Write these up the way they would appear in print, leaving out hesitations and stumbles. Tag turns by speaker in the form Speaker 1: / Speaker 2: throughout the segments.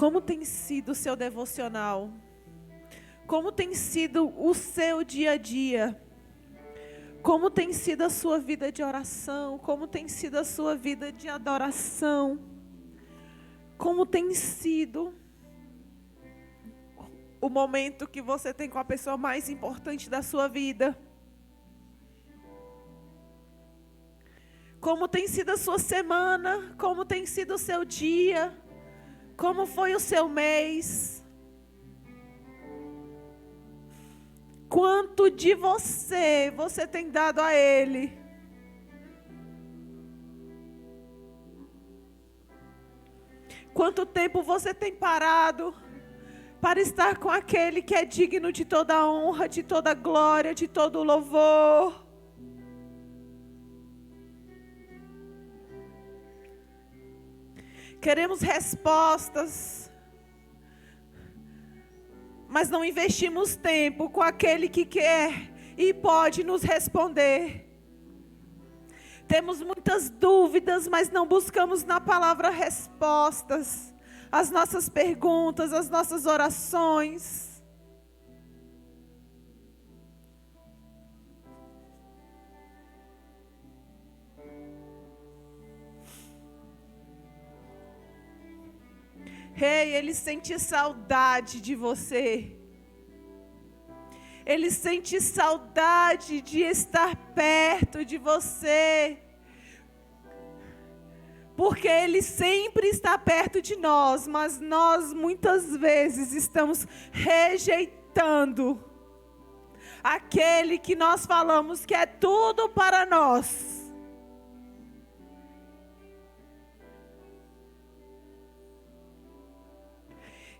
Speaker 1: Como tem sido o seu devocional? Como tem sido o seu dia a dia? Como tem sido a sua vida de oração? Como tem sido a sua vida de adoração? Como tem sido o momento que você tem com a pessoa mais importante da sua vida? Como tem sido a sua semana? Como tem sido o seu dia? Como foi o seu mês? Quanto de você tem dado a Ele? Quanto tempo você tem parado para estar com aquele que é digno de toda honra, de toda glória, de todo louvor? Queremos respostas, mas não investimos tempo com aquele que quer e pode nos responder. Temos muitas dúvidas, mas não buscamos na palavra respostas às nossas perguntas, às nossas orações. Ei, Ele sente saudade de você. Ele sente saudade de estar perto de você. Porque Ele sempre está perto de nós, mas nós muitas vezes estamos rejeitando aquele que nós falamos que é tudo para nós.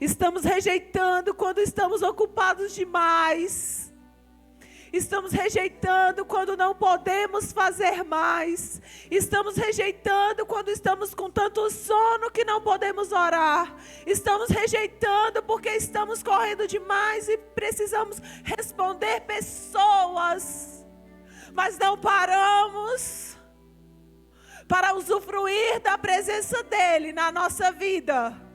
Speaker 1: Estamos rejeitando quando estamos ocupados demais. Estamos rejeitando quando não podemos fazer mais. Estamos rejeitando quando estamos com tanto sono que não podemos orar. Estamos rejeitando porque estamos correndo demais e precisamos responder pessoas. Mas não paramos para usufruir da presença dEle na nossa vida.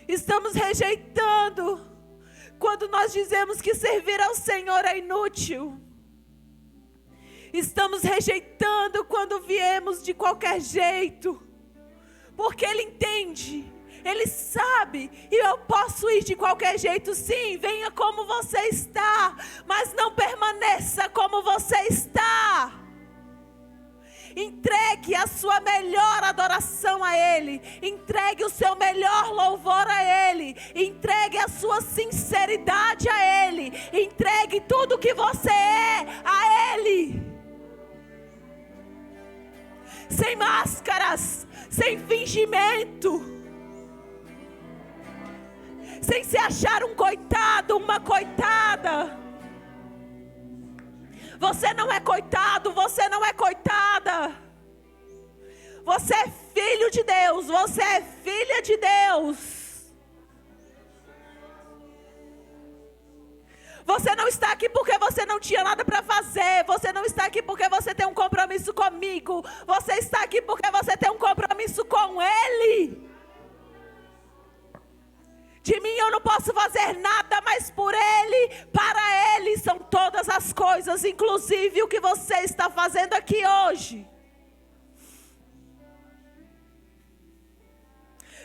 Speaker 1: Estamos rejeitando quando nós dizemos que servir ao Senhor é inútil. Estamos rejeitando quando viemos de qualquer jeito, porque Ele entende, Ele sabe, e eu posso ir de qualquer jeito. Sim, venha como você está, mas não permaneça como você está. Entregue a sua melhor adoração a Ele. Entregue o seu melhor louvor a Ele. Entregue a sua sinceridade a Ele. Entregue tudo que você é a Ele. Sem máscaras, sem fingimento, sem se achar um coitado, uma coitada. Você não é coitado, você não é coitada. Você é filho de Deus, você é filha de Deus. Você não está aqui porque você não tinha nada para fazer. Você não está aqui porque você tem um compromisso comigo. Você está aqui porque você tem um compromisso com Ele. De mim eu não posso fazer nada, mas por Ele, para Ele são todas as coisas, inclusive o que você está fazendo aqui hoje.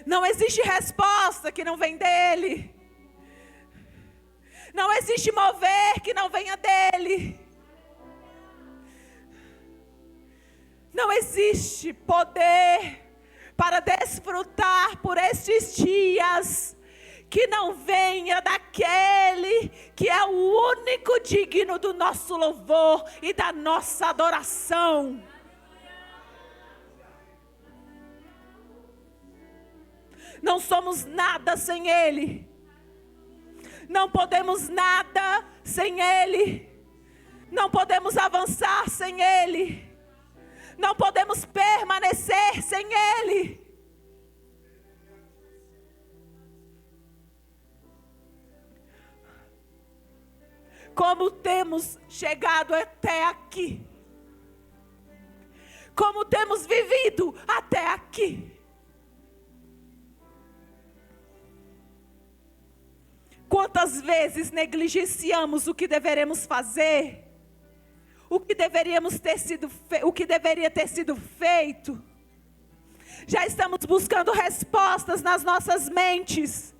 Speaker 1: Não existe resposta que não vem dEle. Não existe mover que não venha dEle. Não existe poder para desfrutar por estes dias que não venha daquele que é o único digno do nosso louvor e da nossa adoração. Não somos nada sem Ele. Não podemos nada sem Ele. Não podemos avançar sem Ele. Não podemos permanecer sem Ele. Como temos chegado até aqui? Como temos vivido até aqui? Quantas vezes negligenciamos o que deveremos fazer? O que deveria ter sido feito? Já estamos buscando respostas nas nossas mentes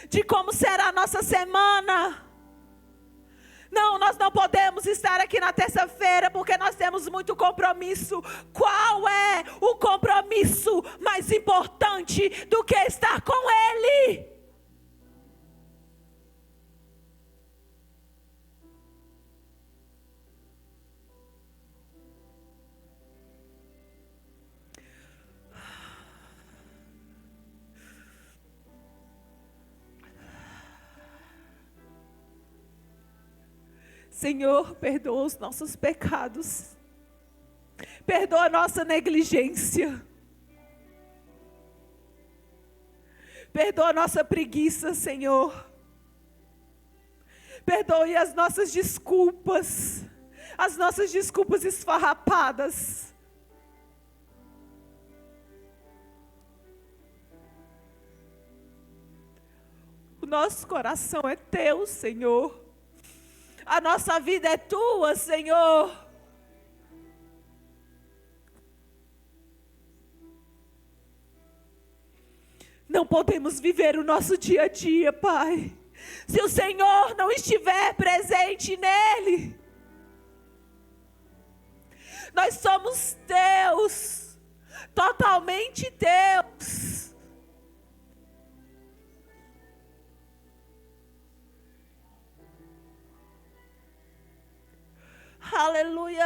Speaker 1: de como será a nossa semana. Não, nós não podemos estar aqui na terça-feira porque nós temos muito compromisso. Qual é o compromisso mais importante do que estar com Ele? Senhor, perdoa os nossos pecados. Perdoa a nossa negligência. Perdoa a nossa preguiça, Senhor. Perdoe as nossas desculpas. As nossas desculpas esfarrapadas. O nosso coração é teu, Senhor. A nossa vida é tua, Senhor. Não podemos viver o nosso dia a dia, Pai, se o Senhor não estiver presente nele. Nós somos teus, totalmente teus. Aleluia!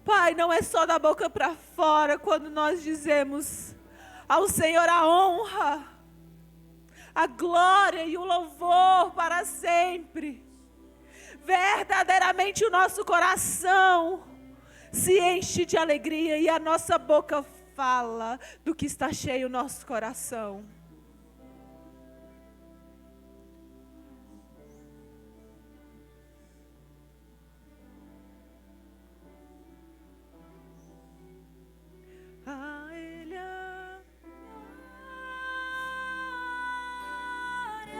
Speaker 1: Pai, não é só da boca para fora quando nós dizemos ao Senhor a honra, a glória e o louvor para sempre. Verdadeiramente o nosso coração se enche de alegria e a nossa boca fala do que está cheio o nosso coração. A Ele a glória,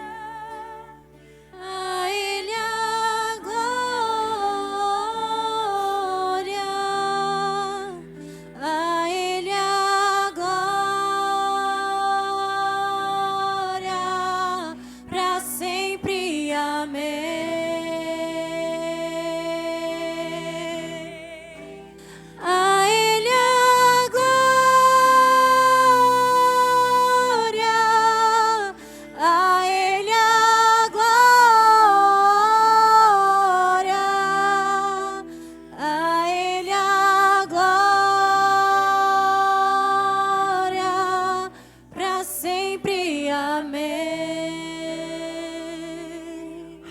Speaker 2: A Ele a glória, a Ele a glória, para sempre. Amém. A Ele a glória, a Ele a glória, a Ele a glória, para sempre. Amém.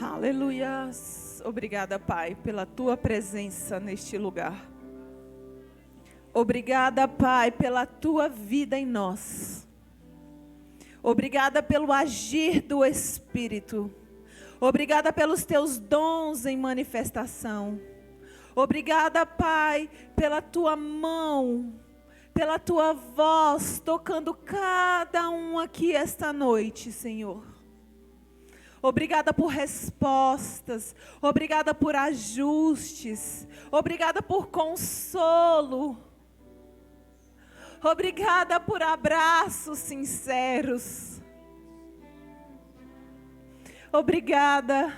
Speaker 1: Aleluia. Obrigada, Pai, pela tua presença neste lugar. Obrigada, Pai, pela tua vida em nós. Obrigada pelo agir do Espírito. Obrigada pelos teus dons em manifestação. Obrigada, Pai, pela tua mão, pela tua voz tocando cada um aqui esta noite, Senhor. Obrigada por respostas, obrigada por ajustes, obrigada por consolo, obrigada por abraços sinceros, obrigada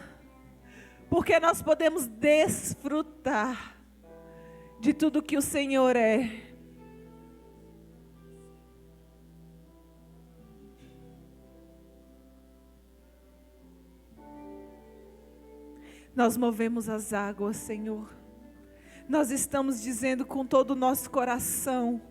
Speaker 1: porque nós podemos desfrutar de tudo que o Senhor é. Nós movemos as águas, Senhor. Nós estamos dizendo com todo o nosso coração.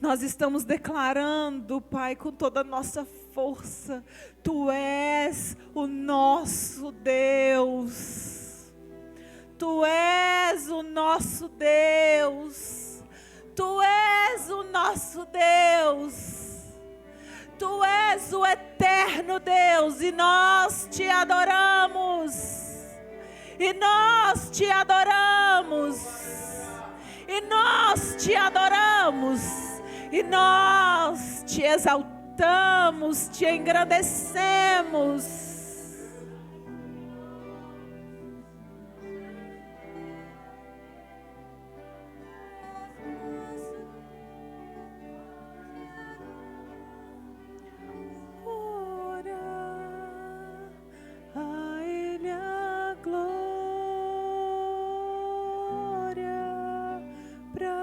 Speaker 1: Nós estamos declarando, Pai, com toda a nossa força. Tu és o nosso Deus. Tu és o nosso Deus. Tu és o nosso Deus. Tu és o eterno Deus e nós te adoramos. E nós te adoramos, e nós te adoramos, E nós te exaltamos, te engrandecemos.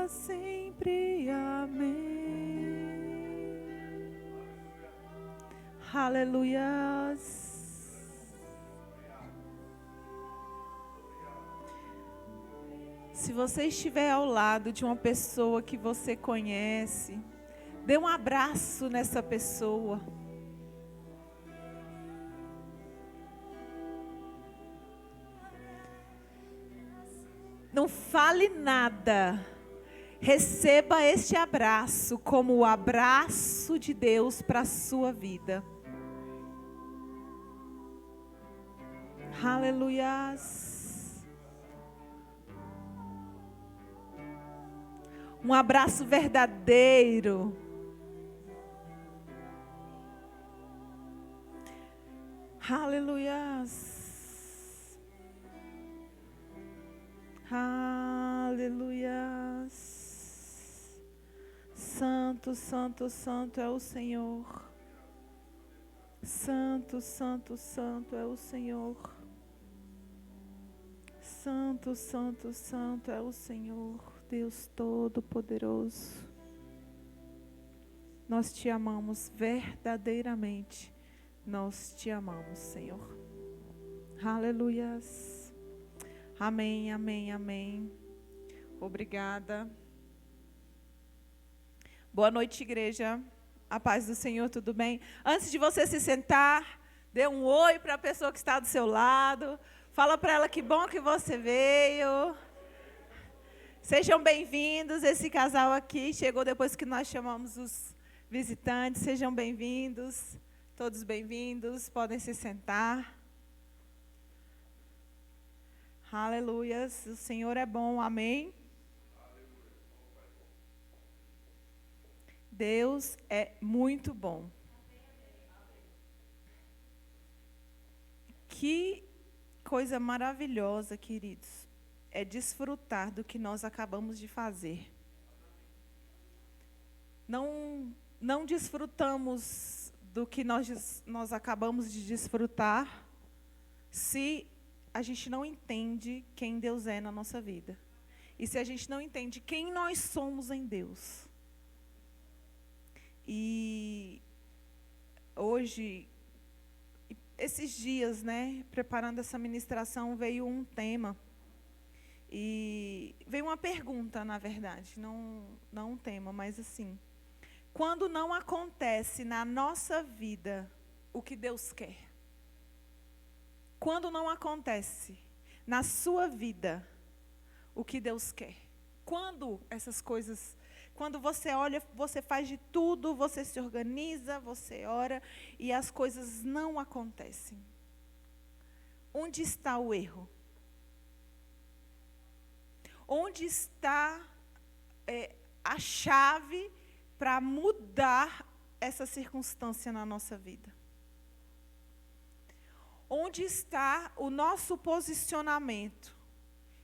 Speaker 1: Sempre, amém. Aleluias. Se você estiver ao lado de uma pessoa que você conhece, dê um abraço nessa pessoa. Não fale nada. Receba este abraço como o abraço de Deus para a sua vida. Aleluias. Um abraço verdadeiro. Aleluias. Aleluias. Santo, santo, santo é o Senhor. Santo, santo, santo é o Senhor. Santo, santo, santo é o Senhor, Deus Todo-Poderoso. Nós te amamos verdadeiramente. Nós te amamos, Senhor. Aleluias. Amém, amém, amém. Obrigada. Boa noite, igreja. A paz do Senhor, tudo bem? Antes de você se sentar, dê um oi para a pessoa que está do seu lado. Fala para ela que bom que você veio. Sejam bem-vindos. Esse casal aqui chegou depois que nós chamamos os visitantes. Sejam bem-vindos. Todos bem-vindos. Podem se sentar. Aleluias. O Senhor é bom. Amém. Deus é muito bom. Que coisa maravilhosa, queridos, é desfrutar do que nós acabamos de fazer. Não desfrutamos do que nós acabamos de desfrutar se a gente não entende quem Deus é na nossa vida. E se a gente não entende quem nós somos em Deus. E hoje, esses dias, né, preparando essa ministração, veio um tema. E veio uma pergunta, na verdade, não um tema, mas assim. Quando não acontece na nossa vida o que Deus quer? Quando não acontece na sua vida o que Deus quer? Quando essas coisas... Quando você olha, você faz de tudo, você se organiza, você ora e as coisas não acontecem. Onde está o erro? Onde está a chave para mudar essa circunstância na nossa vida? Onde está o nosso posicionamento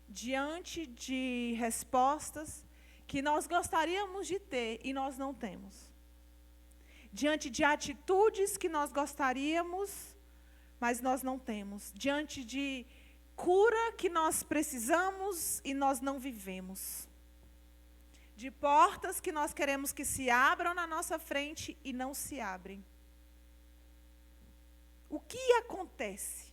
Speaker 1: diante de respostas que nós gostaríamos de ter e nós não temos? Diante de atitudes que nós gostaríamos, mas nós não temos. Diante de cura que nós precisamos e nós não vivemos. De portas que nós queremos que se abram na nossa frente e não se abrem. O que acontece?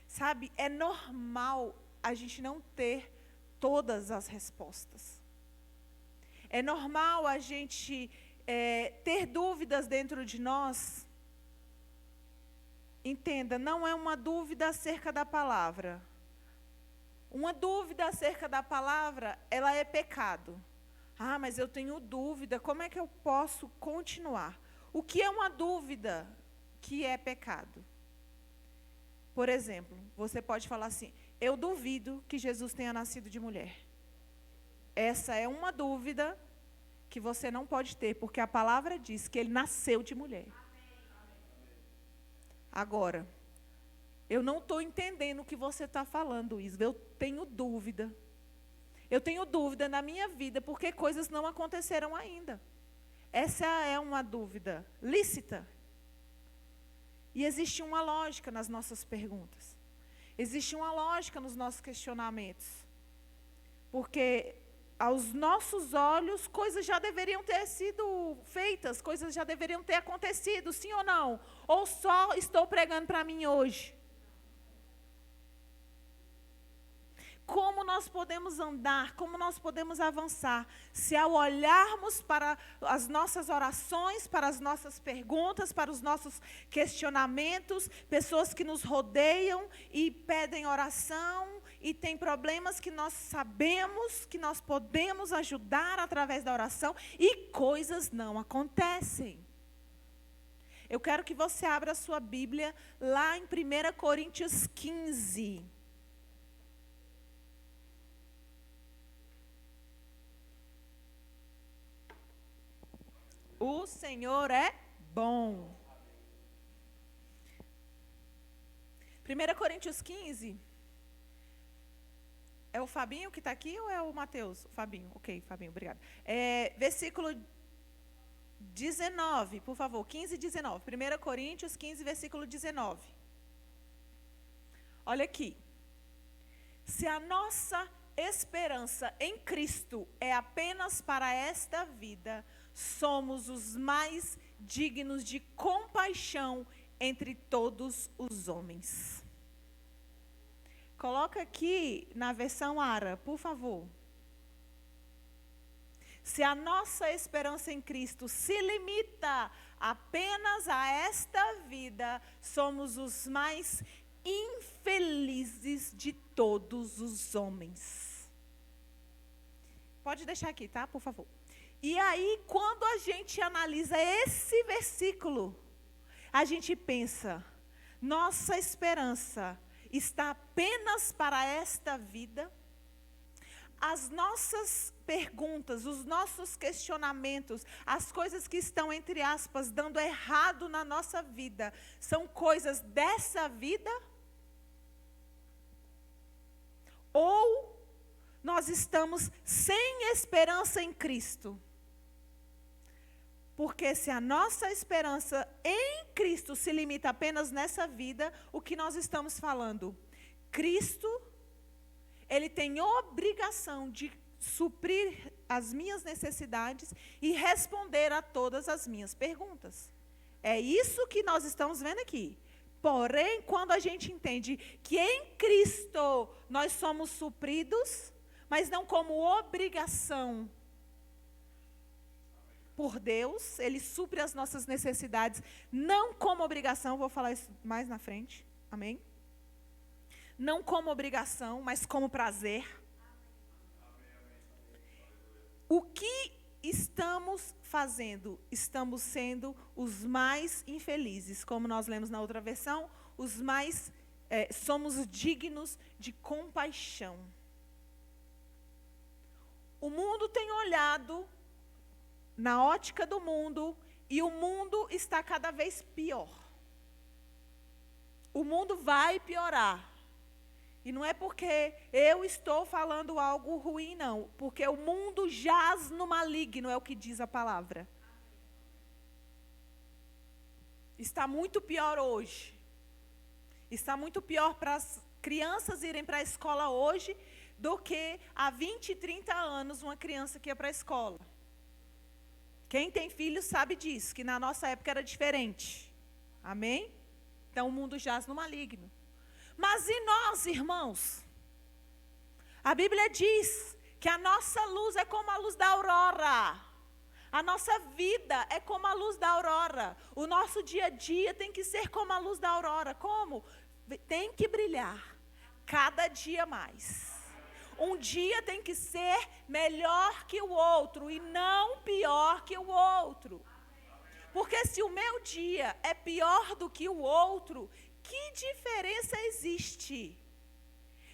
Speaker 1: Sabe, é normal a gente não ter todas as respostas. É normal a gente ter dúvidas dentro de nós. Entenda, não é uma dúvida acerca da palavra. Uma dúvida acerca da palavra, ela é pecado. Ah, mas eu tenho dúvida, como é que eu posso continuar? O que é uma dúvida que é pecado? Por exemplo, você pode falar assim, eu duvido que Jesus tenha nascido de mulher. Essa é uma dúvida que você não pode ter, porque a palavra diz que ele nasceu de mulher. Agora, eu não estou entendendo o que você está falando, Isva. Eu tenho dúvida. Eu tenho dúvida na minha vida, porque coisas não aconteceram ainda. Essa é uma dúvida lícita. E existe uma lógica nas nossas perguntas. Existe uma lógica nos nossos questionamentos. Porque aos nossos olhos, coisas já deveriam ter sido feitas, coisas já deveriam ter acontecido, sim ou não? Ou só estou pregando para mim hoje? Como nós podemos andar, como nós podemos avançar, se ao olharmos para as nossas orações, para as nossas perguntas, para os nossos questionamentos, pessoas que nos rodeiam e pedem oração, e tem problemas que nós sabemos que nós podemos ajudar através da oração, e coisas não acontecem. Eu quero que você abra a sua Bíblia lá em 1 Coríntios 15. O Senhor é bom. 1 Coríntios 15. É o Fabinho que está aqui ou é o Mateus? O Fabinho, ok, Fabinho, obrigada. Versículo 19, por favor, 15 e 19. 1 Coríntios 15, versículo 19. Olha aqui. Se a nossa esperança em Cristo é apenas para esta vida, somos os mais dignos de compaixão entre todos os homens. Coloca aqui na versão ARA, por favor. Se a nossa esperança em Cristo se limita apenas a esta vida, somos os mais infelizes de todos os homens. Pode deixar aqui, tá? Por favor. E aí, quando a gente analisa esse versículo, a gente pensa, nossa esperança está apenas para esta vida? As nossas perguntas, os nossos questionamentos, as coisas que estão, entre aspas, dando errado na nossa vida, são coisas dessa vida? Ou nós estamos sem esperança em Cristo? Porque se a nossa esperança em Cristo se limita apenas nessa vida, o que nós estamos falando? Cristo, Ele tem obrigação de suprir as minhas necessidades e responder a todas as minhas perguntas. É isso que nós estamos vendo aqui. Porém, quando a gente entende que em Cristo nós somos supridos, mas não como obrigação por Deus, Ele supre as nossas necessidades, não como obrigação, vou falar isso mais na frente, amém? Não como obrigação, mas como prazer. O que estamos fazendo? Estamos sendo os mais infelizes, como nós lemos na outra versão, os mais, somos dignos de compaixão. O mundo tem olhado na ótica do mundo, e o mundo está cada vez pior. O mundo vai piorar. E não é porque eu estou falando algo ruim, não. Porque o mundo jaz no maligno, é o que diz a palavra. Está muito pior hoje. Está muito pior para as crianças irem para a escola hoje do que há 20, 30 anos uma criança que ia para a escola. Quem tem filho sabe disso, que na nossa época era diferente. Amém? Então o mundo jaz no maligno. Mas e nós, irmãos? A Bíblia diz que a nossa luz é como a luz da aurora. A nossa vida é como a luz da aurora. O nosso dia a dia tem que ser como a luz da aurora. Como? Tem que brilhar cada dia mais. Um dia tem que ser melhor que o outro e não pior que o outro. Porque se o meu dia é pior do que o outro, que diferença existe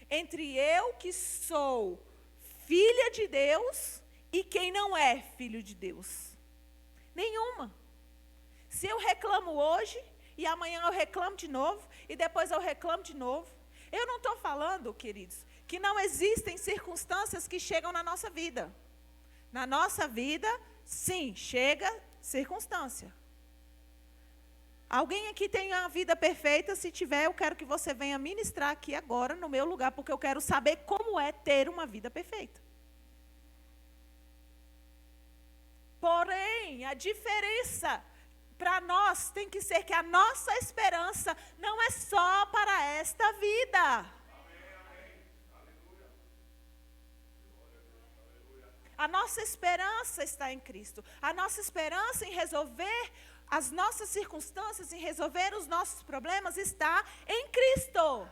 Speaker 1: entre eu que sou filha de Deus e quem não é filho de Deus? Nenhuma. Se eu reclamo hoje, e amanhã eu reclamo de novo, e depois eu reclamo de novo. Eu não estou falando, queridos, que não existem circunstâncias que chegam na nossa vida. Na nossa vida, sim, chega circunstância. Alguém aqui tem uma vida perfeita? Se tiver, eu quero que você venha ministrar aqui agora no meu lugar, porque eu quero saber como é ter uma vida perfeita. Porém, a diferença para nós tem que ser que a nossa esperança não é só para esta vida. A nossa esperança está em Cristo. A nossa esperança em resolver as nossas circunstâncias, em resolver os nossos problemas, está em Cristo.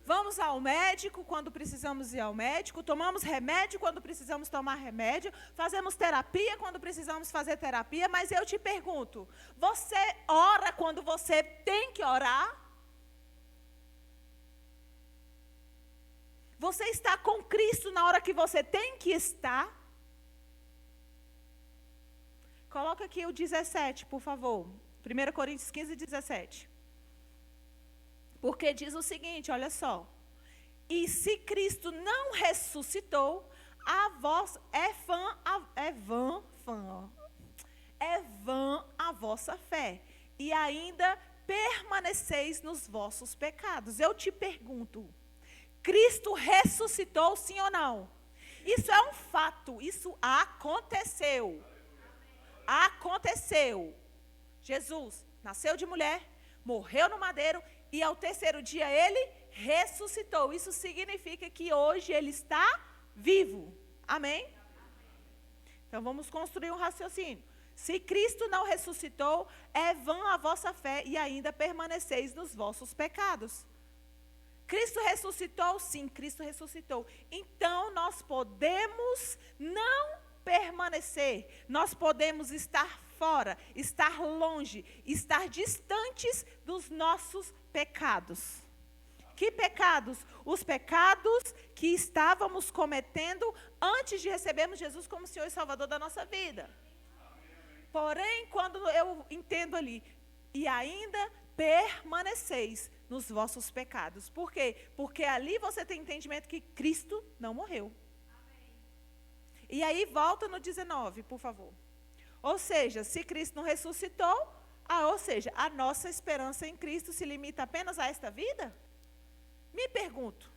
Speaker 1: Vamos ao médico quando precisamos ir ao médico, tomamos remédio quando precisamos tomar remédio, fazemos terapia quando precisamos fazer terapia, mas eu te pergunto, você ora quando você tem que orar? Você está com Cristo na hora que você tem que estar? Coloca aqui o 17, por favor. 1 Coríntios 15, 17. Porque diz o seguinte, olha só. E se Cristo não ressuscitou, é vã a vossa fé. E ainda permaneceis nos vossos pecados. Eu te pergunto, Cristo ressuscitou, sim ou não? Isso é um fato, isso aconteceu. Aconteceu. Jesus nasceu de mulher, morreu no madeiro e ao terceiro dia ele ressuscitou. Isso significa que hoje ele está vivo. Amém? Então vamos construir um raciocínio. Se Cristo não ressuscitou, é vã a vossa fé e ainda permaneceis nos vossos pecados. Cristo ressuscitou? Sim, Cristo ressuscitou. Então nós podemos não permanecer, nós podemos estar fora, estar longe, estar distantes dos nossos pecados. Que pecados? Os pecados que estávamos cometendo antes de recebermos Jesus como Senhor e Salvador da nossa vida. Porém, quando eu entendo ali, e ainda permaneceis nos vossos pecados. Por quê? Porque ali você tem entendimento que Cristo não morreu. E aí volta no 19, por favor. Ou seja, se Cristo não ressuscitou, ou seja, a nossa esperança em Cristo se limita apenas a esta vida? Me pergunto,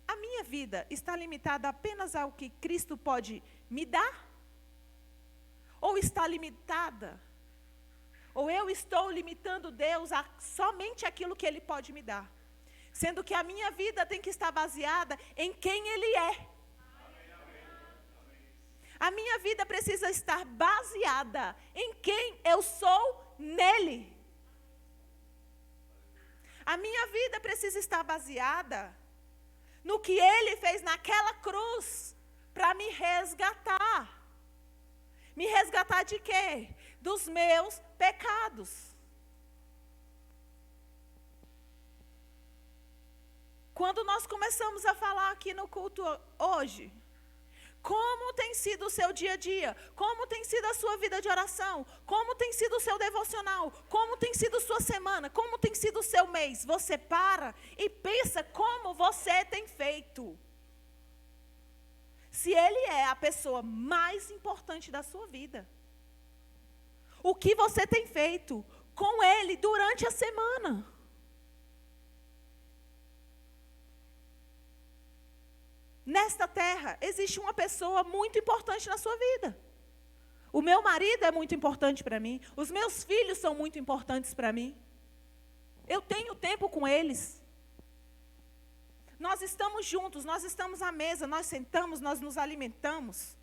Speaker 1: a minha vida está limitada apenas ao que Cristo pode me dar? Ou está limitada? Ou eu estou limitando Deus a somente aquilo que Ele pode me dar? Sendo que a minha vida tem que estar baseada em quem Ele é. A minha vida precisa estar baseada em quem eu sou nele. A minha vida precisa estar baseada no que ele fez naquela cruz para me resgatar. Me resgatar de quê? Dos meus pecados. Quando nós começamos a falar aqui no culto hoje, como tem sido o seu dia a dia? Como tem sido a sua vida de oração? Como tem sido o seu devocional? Como tem sido a sua semana? Como tem sido o seu mês? Você para e pensa como você tem feito. Se ele é a pessoa mais importante da sua vida, o que você tem feito com ele durante a semana? Nesta terra, existe uma pessoa muito importante na sua vida. O meu marido é muito importante para mim. Os meus filhos são muito importantes para mim. Eu tenho tempo com eles. Nós estamos juntos, nós estamos à mesa, nós sentamos, nós nos alimentamos.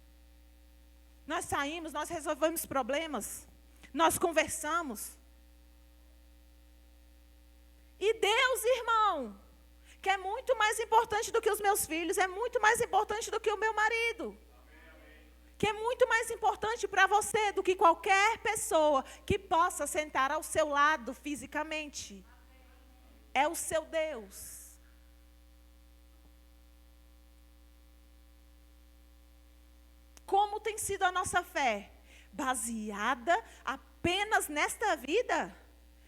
Speaker 1: Nós saímos, nós resolvemos problemas. Nós conversamos. E Deus, irmão, que é muito mais importante do que os meus filhos, é muito mais importante do que o meu marido. Que é muito mais importante para você do que qualquer pessoa que possa sentar ao seu lado fisicamente. É o seu Deus. Como tem sido a nossa fé? Baseada apenas nesta vida?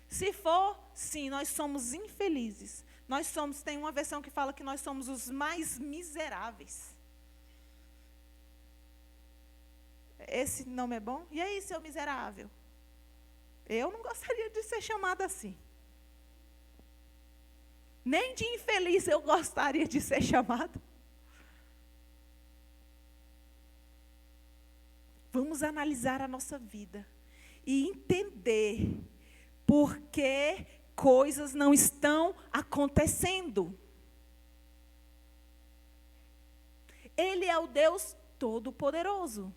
Speaker 1: Se for, sim, nós somos infelizes. Tem uma versão que fala que nós somos os mais miseráveis. Esse nome é bom? E aí, seu miserável? Eu não gostaria de ser chamada assim. Nem de infeliz eu gostaria de ser chamado. Vamos analisar a nossa vida e entender por que coisas não estão acontecendo. Ele é o Deus Todo-Poderoso.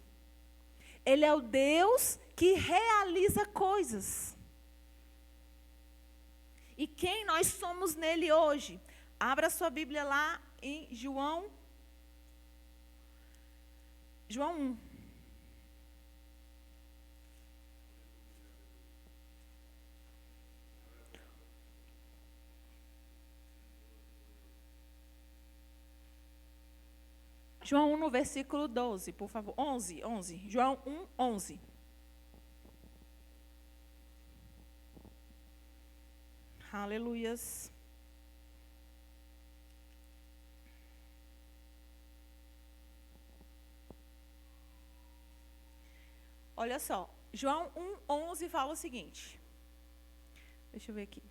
Speaker 1: Ele é o Deus que realiza coisas. E quem nós somos nele hoje? Abra sua Bíblia lá em João 1. João 1, no versículo 12, por favor. 11. João 1, 11. Aleluias. Olha só, João 1, 11 fala o seguinte. Deixa eu ver aqui.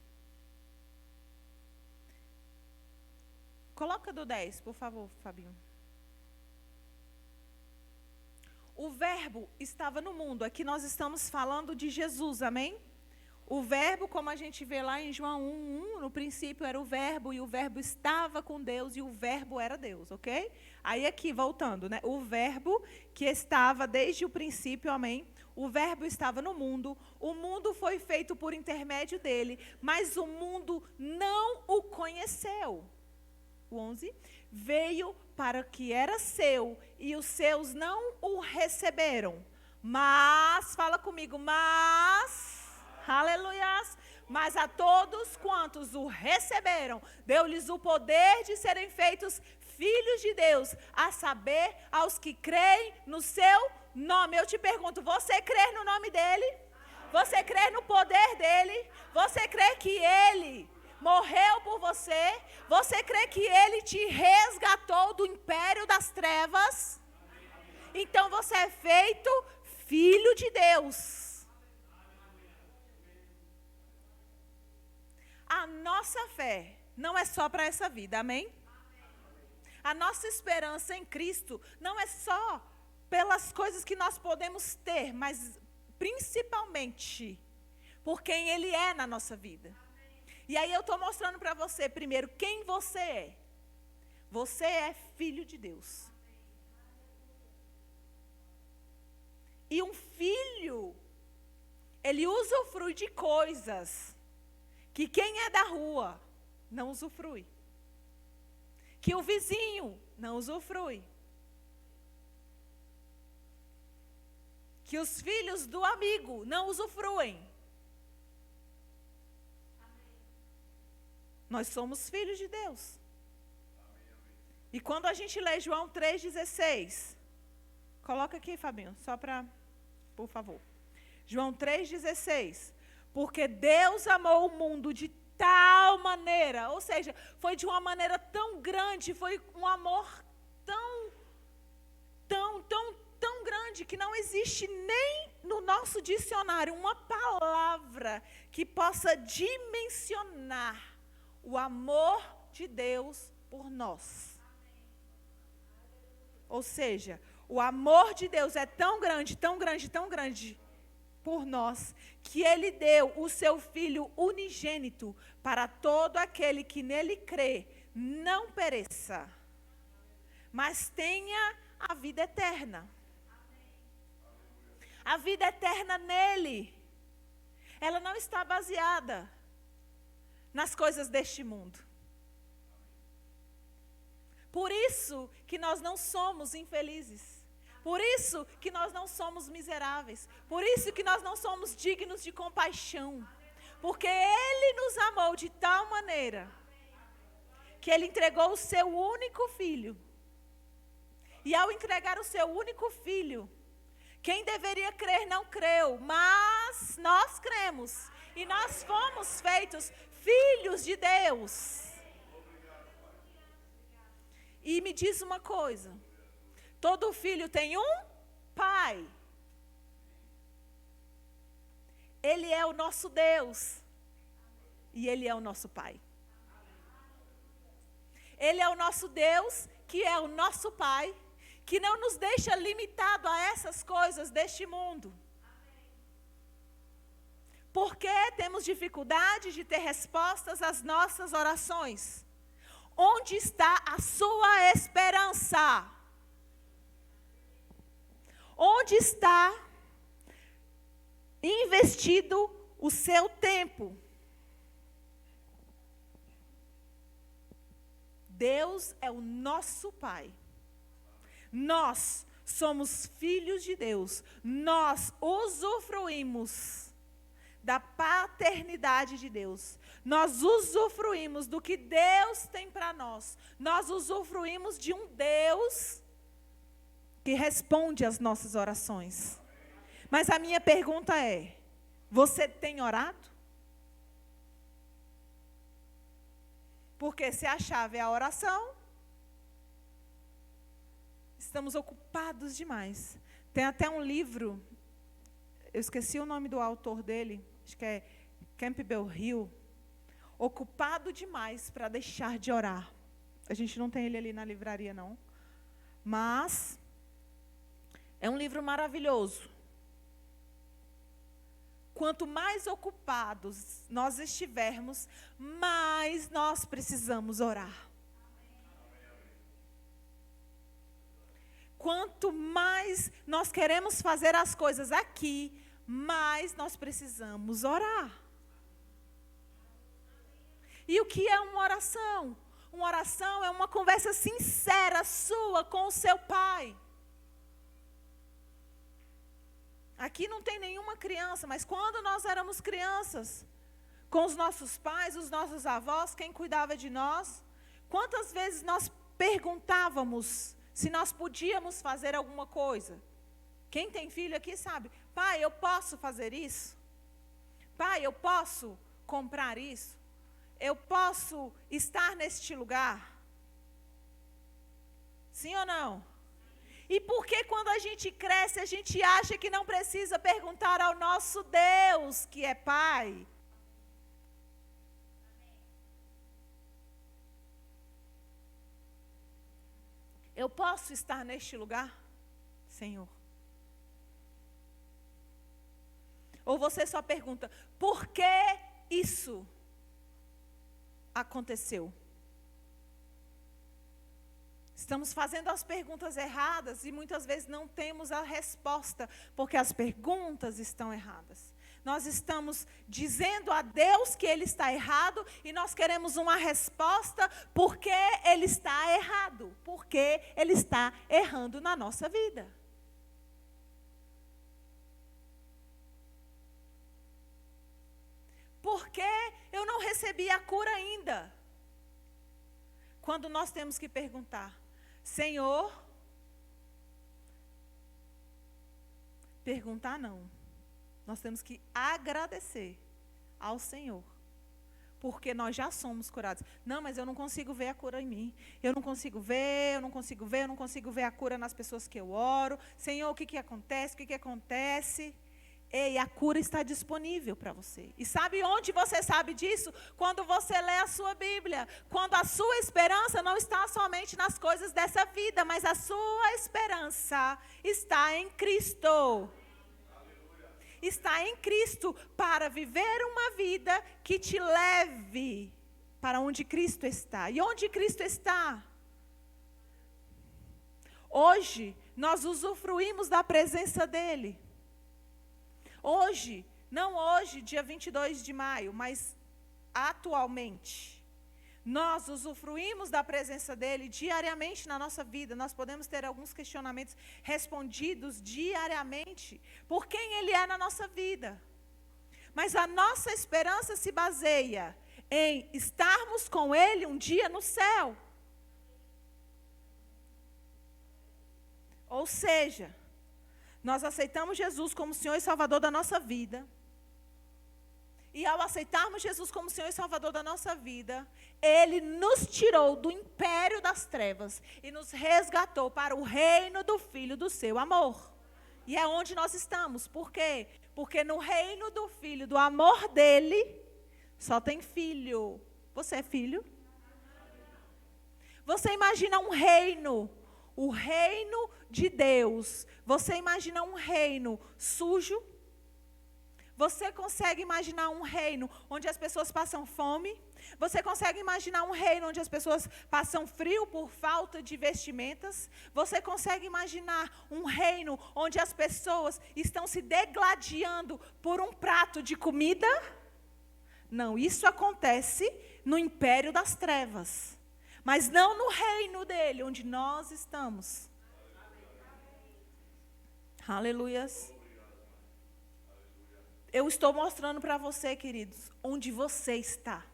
Speaker 1: Coloca do 10, por favor, Fabinho. O verbo estava no mundo. Aqui nós estamos falando de Jesus, amém? O verbo, como a gente vê lá em João 1, no princípio era o verbo, e o verbo estava com Deus, e o verbo era Deus, ok? Aí aqui, voltando, né? O verbo que estava desde o princípio, amém? O verbo estava no mundo, o mundo foi feito por intermédio dele, mas o mundo não o conheceu. O 11, veio para o que era seu, e os seus não o receberam. Mas, fala comigo, aleluias, mas a todos quantos o receberam, deu-lhes o poder de serem feitos filhos de Deus, a saber, aos que creem no seu nome. Eu te pergunto, você crê no nome dele? Você crê no poder dele? Você crê que ele morreu por você? Você crê que ele te resgatou do império das trevas? Então você é feito filho de Deus. A nossa fé não é só para essa vida, amém? A nossa esperança em Cristo não é só pelas coisas que nós podemos ter, mas principalmente por quem Ele é na nossa vida. E aí eu estou mostrando para você primeiro quem você é. Você é filho de Deus. E um filho, ele usufrui de coisas que quem é da rua não usufrui. Que o vizinho não usufrui. Que os filhos do amigo não usufruem. Nós somos filhos de Deus. E quando a gente lê João 3,16, coloca aqui, Fabinho, só para, por favor. João 3,16. Porque Deus amou o mundo de tal maneira, ou seja, foi de uma maneira tão grande, foi um amor tão grande, que não existe nem no nosso dicionário uma palavra que possa dimensionar o amor de Deus por nós. Ou seja, o amor de Deus é tão grande por nós, que Ele deu o seu Filho unigênito para todo aquele que nele crê, não pereça, mas tenha a vida eterna. A vida eterna nele, ela não está baseada nas coisas deste mundo. Por isso que nós não somos infelizes. Por isso que nós não somos miseráveis. Por isso que nós não somos dignos de compaixão. Porque Ele nos amou de tal maneira que Ele entregou o seu único filho. E ao entregar o seu único filho, quem deveria crer não creu, mas nós cremos. E nós fomos feitos filhos de Deus. E me diz uma coisa: todo filho tem um pai. Ele é o nosso Deus. E Ele é o nosso Pai. Ele é o nosso Deus, que é o nosso Pai, que não nos deixa limitado a essas coisas deste mundo. Por que temos dificuldade de ter respostas às nossas orações? Onde está a sua esperança? Onde está investido o seu tempo? Deus é o nosso Pai. Nós somos filhos de Deus. Nós usufruímos da paternidade de Deus. Nós usufruímos do que Deus tem para nós. Nós usufruímos de um Deus que responde às nossas orações. Mas a minha pergunta é: você tem orado? Porque se a chave é a oração, estamos ocupados demais. Tem até um livro, eu esqueci o nome do autor dele, acho que é Campbell Hill, Ocupado Demais para Deixar de Orar. A gente não tem ele ali na livraria, não. Mas é um livro maravilhoso. Quanto mais ocupados nós estivermos, mais nós precisamos orar. Quanto mais nós queremos fazer as coisas aqui, mais nós precisamos orar. E o que é uma oração? Uma oração é uma conversa sincera sua com o seu Pai. Aqui não tem nenhuma criança, mas quando nós éramos crianças, com os nossos pais, os nossos avós, quem cuidava de nós, quantas vezes nós perguntávamos se nós podíamos fazer alguma coisa? Quem tem filho aqui sabe: pai, eu posso fazer isso? Pai, eu posso comprar isso? Eu posso estar neste lugar? Sim ou não? E por que quando a gente cresce, a gente acha que não precisa perguntar ao nosso Deus, que é Pai? Eu posso estar neste lugar, Senhor? Ou você só pergunta: por que isso aconteceu? Estamos fazendo as perguntas erradas e muitas vezes não temos a resposta, porque as perguntas estão erradas. Nós estamos dizendo a Deus que Ele está errado e nós queremos uma resposta porque Ele está errado, porque Ele está errando na nossa vida. Por que eu não recebi a cura ainda? Quando nós temos que perguntar: Senhor, perguntar não. Nós temos que agradecer ao Senhor, porque nós já somos curados. Não, mas eu não consigo ver a cura em mim. Eu não consigo ver a cura nas pessoas que eu oro. Senhor, o que acontece? Ei, a cura está disponível para você. E sabe onde você sabe disso? Quando você lê a sua Bíblia. Quando a sua esperança não está somente nas coisas dessa vida, mas a sua esperança está em Cristo. Está em Cristo para viver uma vida que te leve para onde Cristo está. E onde Cristo está? Hoje, nós usufruímos da presença dEle. Hoje, não hoje, dia 22 de maio, mas atualmente, nós usufruímos da presença dEle diariamente na nossa vida. Nós podemos ter alguns questionamentos respondidos diariamente por quem Ele é na nossa vida. Mas a nossa esperança se baseia em estarmos com Ele um dia no céu. Ou seja, nós aceitamos Jesus como Senhor e Salvador da nossa vida. E ao aceitarmos Jesus como Senhor e Salvador da nossa vida, Ele nos tirou do império das trevas e nos resgatou para o reino do Filho do seu amor. E é onde nós estamos. Por quê? Porque no reino do Filho, do amor dele, só tem filho. Você é filho? Você imagina um reino, o reino de Deus. Você imagina um reino sujo? Você consegue imaginar um reino onde as pessoas passam fome? Você consegue imaginar um reino onde as pessoas passam frio por falta de vestimentas? Você consegue imaginar um reino onde as pessoas estão se degladiando por um prato de comida? Não, isso acontece no império das trevas. Mas não no reino dele, onde nós estamos. Aleluias. Eu estou mostrando para você, queridos, onde você está.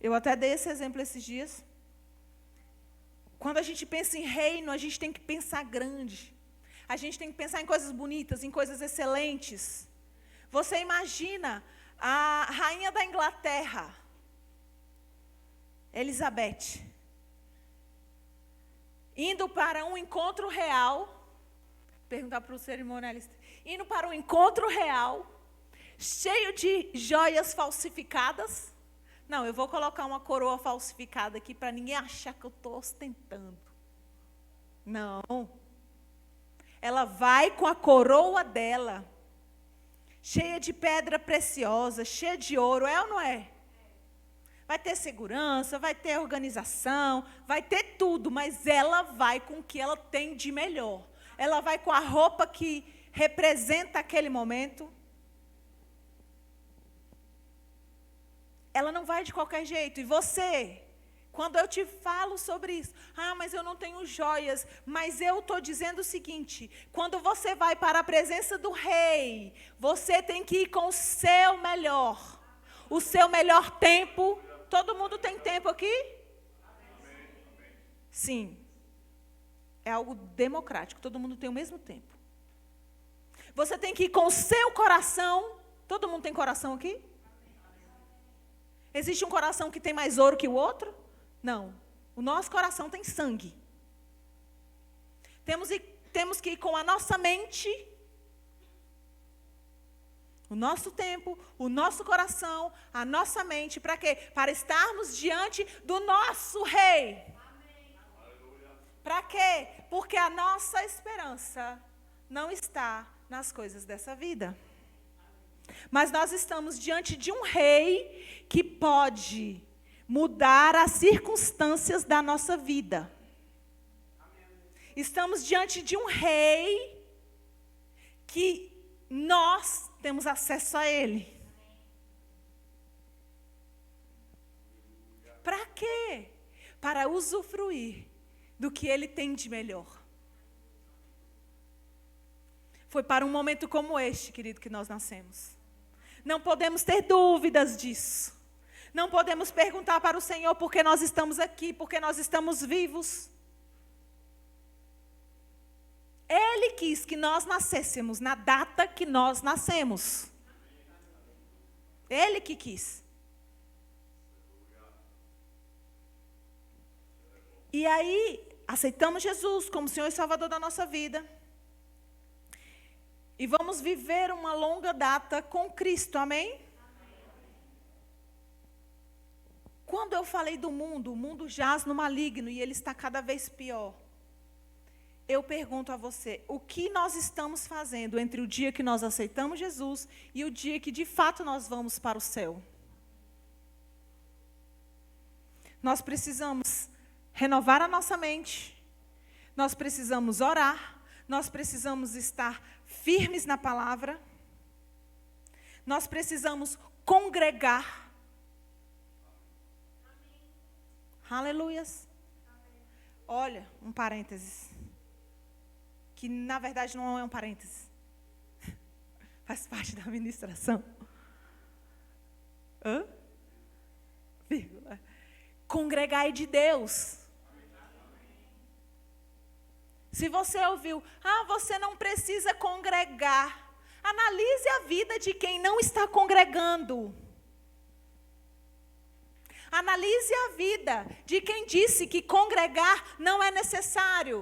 Speaker 1: Eu até dei esse exemplo esses dias. Quando a gente pensa em reino, a gente tem que pensar grande. A gente tem que pensar em coisas bonitas, em coisas excelentes. Você imagina a rainha da Inglaterra, Elizabeth, indo para um encontro real, perguntar para o cerimonialista, indo para um encontro real, cheio de joias falsificadas. Não, eu vou colocar uma coroa falsificada aqui para ninguém achar que eu estou ostentando. Não. Ela vai com a coroa dela, cheia de pedra preciosa, cheia de ouro, é ou não é? Vai ter segurança, vai ter organização, vai ter tudo, mas ela vai com o que ela tem de melhor. Ela vai com a roupa que representa aquele momento. Ela não vai de qualquer jeito. E você, quando eu te falo sobre isso, mas eu não tenho joias, mas eu estou dizendo o seguinte, quando você vai para a presença do rei, você tem que ir com o seu melhor. O seu melhor tempo. Todo mundo tem tempo aqui? Sim. É algo democrático, todo mundo tem o mesmo tempo. Você tem que ir com o seu coração. Todo mundo tem coração aqui? Existe um coração que tem mais ouro que o outro? Não. O nosso coração tem sangue. Temos que ir com a nossa mente, o nosso tempo, o nosso coração, a nossa mente. Para quê? Para estarmos diante do nosso rei. Para quê? Porque a nossa esperança não está nas coisas dessa vida. Mas nós estamos diante de um rei que pode mudar as circunstâncias da nossa vida. Estamos diante de um rei que nós temos acesso a ele. Para quê? Para usufruir do que ele tem de melhor. Foi para um momento como este, querido, que nós nascemos. Não podemos ter dúvidas disso. Não podemos perguntar para o Senhor por que nós estamos aqui, porque nós estamos vivos. Ele quis que nós nascêssemos na data que nós nascemos. Ele que quis. E aí, aceitamos Jesus como Senhor e Salvador da nossa vida. E vamos viver uma longa data com Cristo, amém? Quando eu falei do mundo, o mundo jaz no maligno e ele está cada vez pior. Eu pergunto a você, o que nós estamos fazendo entre o dia que nós aceitamos Jesus e o dia que de fato nós vamos para o céu? Nós precisamos renovar a nossa mente, nós precisamos orar, nós precisamos estar firmes na palavra, nós precisamos congregar. Aleluias. Olha, um parênteses, que na verdade não é um parênteses, faz parte da administração. Vírgula. Congregai de Deus. Se você ouviu, você não precisa congregar. Analise a vida de quem não está congregando. Analise a vida de quem disse que congregar não é necessário.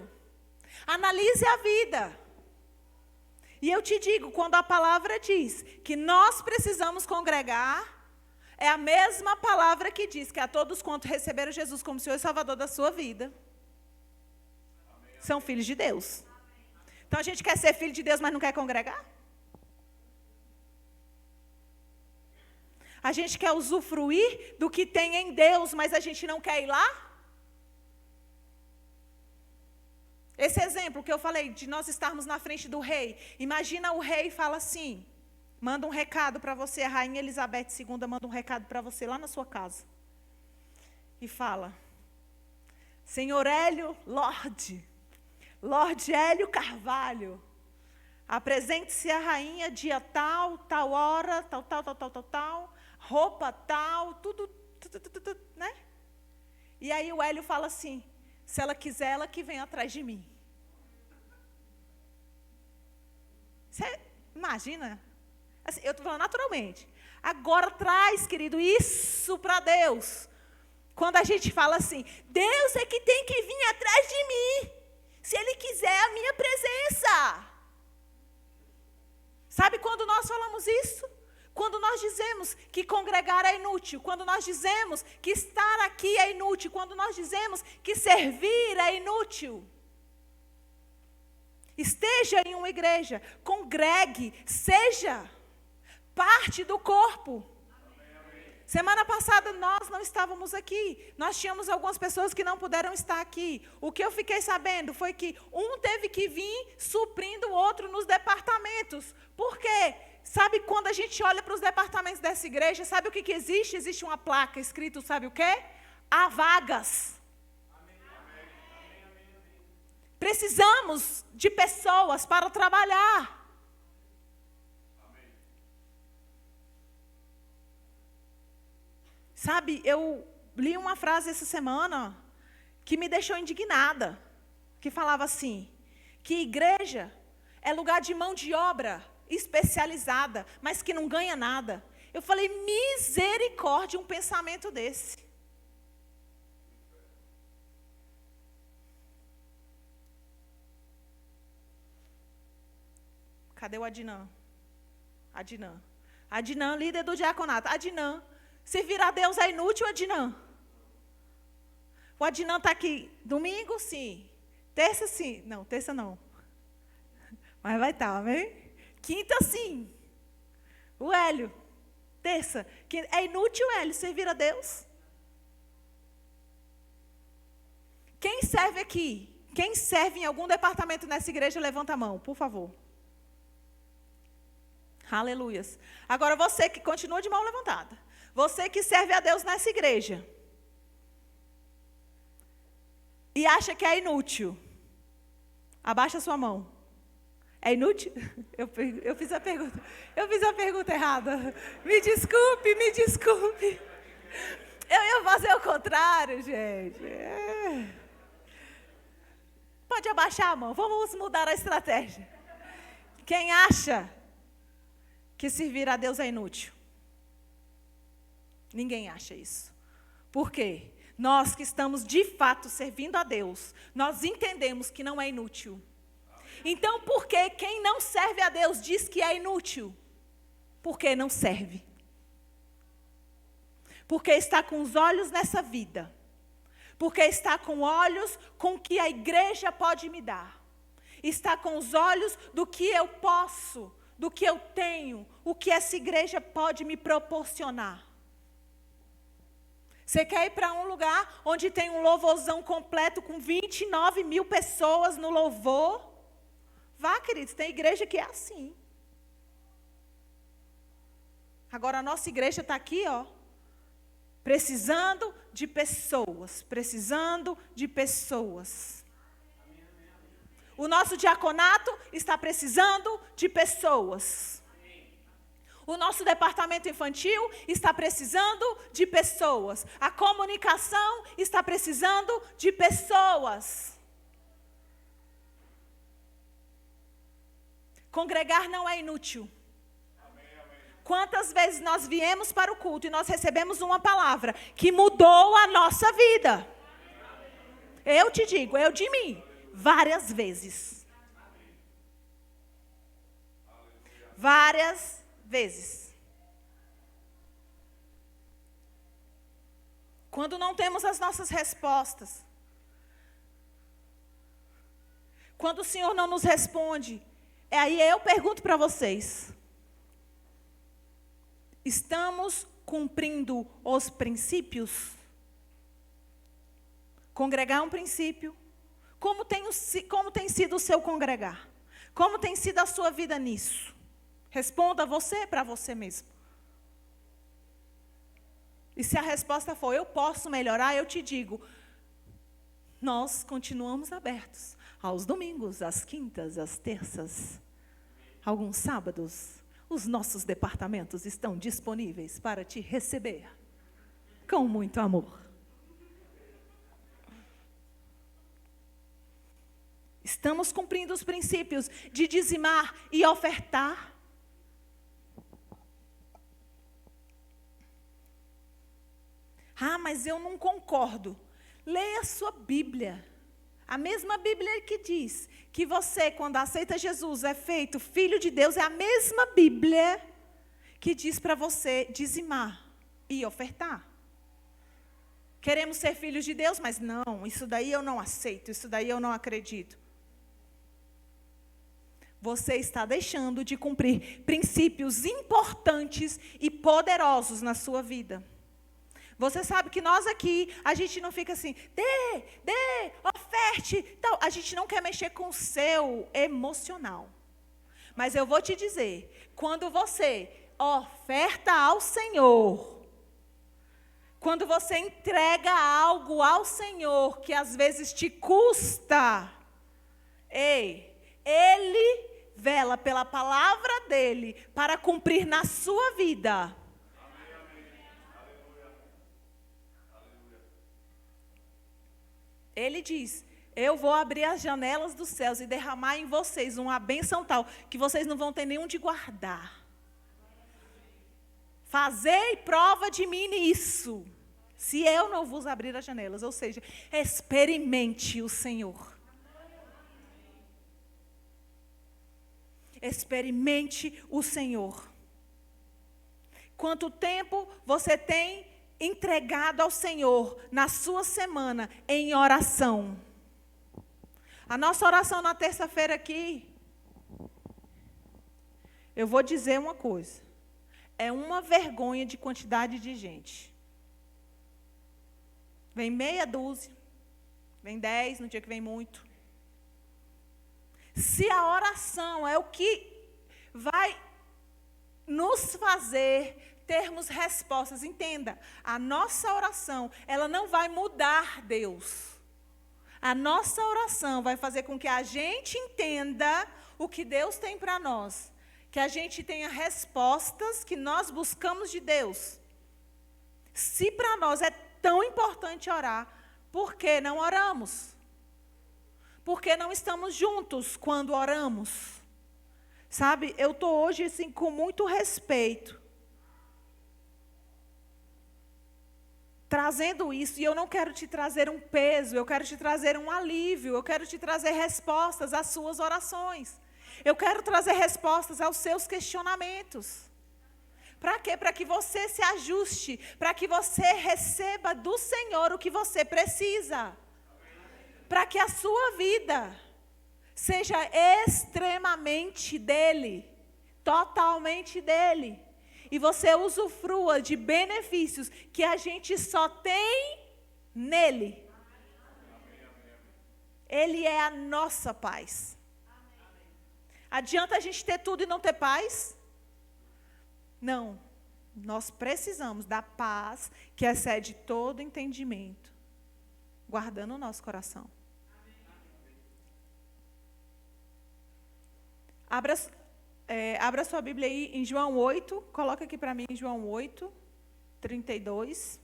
Speaker 1: Analise a vida. E eu te digo, quando a palavra diz que nós precisamos congregar, é a mesma palavra que diz que a todos quantos receberam Jesus como Senhor e Salvador da sua vida, são filhos de Deus. Então a gente quer ser filho de Deus, mas não quer congregar? A gente quer usufruir do que tem em Deus, mas a gente não quer ir lá? Esse exemplo que eu falei, de nós estarmos na frente do rei. Imagina o rei fala assim, manda um recado para você, a rainha Elizabeth II manda um recado para você lá na sua casa. E fala, Senhor Hélio, Lorde Hélio Carvalho, apresente-se à rainha dia tal, tal hora, tal, roupa tal, tudo, né? E aí o Hélio fala assim, se ela quiser, ela que vem atrás de mim. Você imagina? Assim, eu estou falando naturalmente. Agora traz, querido, isso para Deus. Quando a gente fala assim, Deus é que tem que vir atrás de mim. Se Ele quiser a minha presença. Sabe quando nós falamos isso? Quando nós dizemos que congregar é inútil, quando nós dizemos que estar aqui é inútil, quando nós dizemos que servir é inútil. Esteja em uma igreja, congregue, seja parte do corpo. Semana passada nós não estávamos aqui, nós tínhamos algumas pessoas que não puderam estar aqui. O que eu fiquei sabendo foi que um teve que vir suprindo o outro nos departamentos. Por quê? Sabe quando a gente olha para os departamentos dessa igreja, sabe o que existe? Existe uma placa escrito, sabe o quê? Há vagas. Precisamos de pessoas para trabalhar. Sabe, eu li uma frase essa semana que me deixou indignada, que falava assim, que igreja é lugar de mão de obra especializada, mas que não ganha nada. Eu falei, misericórdia, um pensamento desse. Cadê o Adinã? Adinã, líder do diaconato. Adinã, servir a Deus é inútil, Adinã? O Adinã está aqui domingo, sim. Terça, sim. Não, terça não. Mas vai estar, amém? Quinta, sim. O Hélio. Terça. É inútil, Hélio, servir a Deus? Quem serve aqui? Quem serve em algum departamento nessa igreja, levanta a mão, por favor. Aleluias. Agora você que continua de mão levantada. Você que serve a Deus nessa igreja. E acha que é inútil. Abaixa a sua mão. É inútil? Eu fiz a pergunta. Eu fiz a pergunta errada. Me desculpe. Eu ia fazer o contrário, gente. Pode abaixar a mão. Vamos mudar a estratégia. Quem acha que servir a Deus é inútil? Ninguém acha isso. Por quê? Nós que estamos de fato servindo a Deus, nós entendemos que não é inútil. Então, por que quem não serve a Deus diz que é inútil? Porque não serve. Porque está com os olhos nessa vida. Porque está com olhos com o que a igreja pode me dar. Está com os olhos do que eu posso, do que eu tenho, o que essa igreja pode me proporcionar. Você quer ir para um lugar onde tem um louvorzão completo com 29 mil pessoas no louvor? Vá, queridos, tem igreja que é assim. Agora a nossa igreja está aqui, ó, precisando de pessoas. O nosso diaconato está precisando de pessoas. O nosso departamento infantil está precisando de pessoas. A comunicação está precisando de pessoas. Congregar não é inútil. Quantas vezes nós viemos para o culto e nós recebemos uma palavra que mudou a nossa vida? Eu te digo, eu de mim, várias vezes. Várias vezes. Quando não temos as nossas respostas, quando o Senhor não nos responde, aí eu pergunto para vocês: estamos cumprindo os princípios? Congregar é um princípio. Como tem sido o seu congregar? Como tem sido a sua vida nisso? Responda você para você mesmo. E se a resposta for, eu posso melhorar, eu te digo, nós continuamos abertos aos domingos, às quintas, às terças, alguns sábados. Os nossos departamentos estão disponíveis para te receber com muito amor. Estamos cumprindo os princípios de dizimar e ofertar. Ah, mas eu não concordo. Leia a sua Bíblia. A mesma Bíblia que diz que você, quando aceita Jesus, é feito filho de Deus, é a mesma Bíblia que diz para você dizimar e ofertar. Queremos ser filhos de Deus, mas não, isso daí eu não aceito, isso daí eu não acredito. Você está deixando de cumprir princípios importantes e poderosos na sua vida. Você sabe que nós aqui, a gente não fica assim, dê, oferte, tal. A gente não quer mexer com o seu emocional. Mas eu vou te dizer, quando você oferta ao Senhor, quando você entrega algo ao Senhor, que às vezes te custa, Ele vela pela palavra dEle para cumprir na sua vida. Ele diz, eu vou abrir as janelas dos céus e derramar em vocês uma bênção tal, que vocês não vão ter nenhum de guardar. Fazei prova de mim nisso, se eu não vos abrir as janelas. Ou seja, experimente o Senhor. Experimente o Senhor. Quanto tempo você tem entregado ao Senhor na sua semana em oração? A nossa oração na terça-feira aqui, eu vou dizer uma coisa, é uma vergonha de quantidade de gente. Vem meia dúzia, vem 10, no dia que vem muito. Se a oração é o que vai nos fazer termos respostas, entenda, a nossa oração, ela não vai mudar Deus. A nossa oração vai fazer com que a gente entenda o que Deus tem para nós, que a gente tenha respostas que nós buscamos de Deus. Se para nós é tão importante orar, por que não oramos? Por que não estamos juntos quando oramos? Sabe, eu estou hoje assim, com muito respeito, trazendo isso, e eu não quero te trazer um peso, eu quero te trazer um alívio, eu quero te trazer respostas às suas orações. Eu quero trazer respostas aos seus questionamentos. Para quê? Para que você se ajuste, para que você receba do Senhor o que você precisa. Para que a sua vida seja extremamente dele, totalmente dele. E você usufrua de benefícios que a gente só tem nele. Ele é a nossa paz. Adianta a gente ter tudo e não ter paz? Não. Nós precisamos da paz que excede todo entendimento, guardando o nosso coração. Abra sua Bíblia aí em João 8, coloca aqui para mim João 8, 32.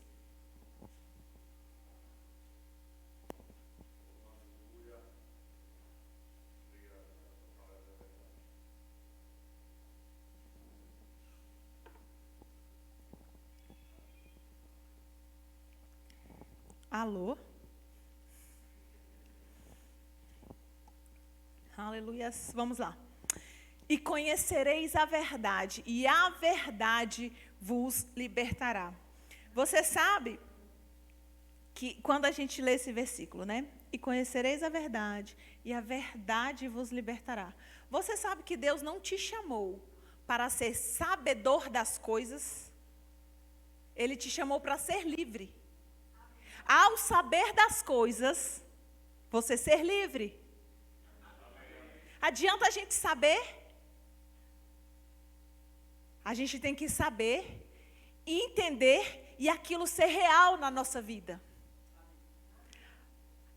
Speaker 1: Alô? Aleluia. Vamos lá. E conhecereis a verdade, e a verdade vos libertará. Você sabe que quando a gente lê esse versículo, né? E conhecereis a verdade, e a verdade vos libertará. Você sabe que Deus não te chamou para ser sabedor das coisas. Ele te chamou para ser livre. Ao saber das coisas, você ser livre. Adianta a gente saber? A gente tem que saber, entender e aquilo ser real na nossa vida.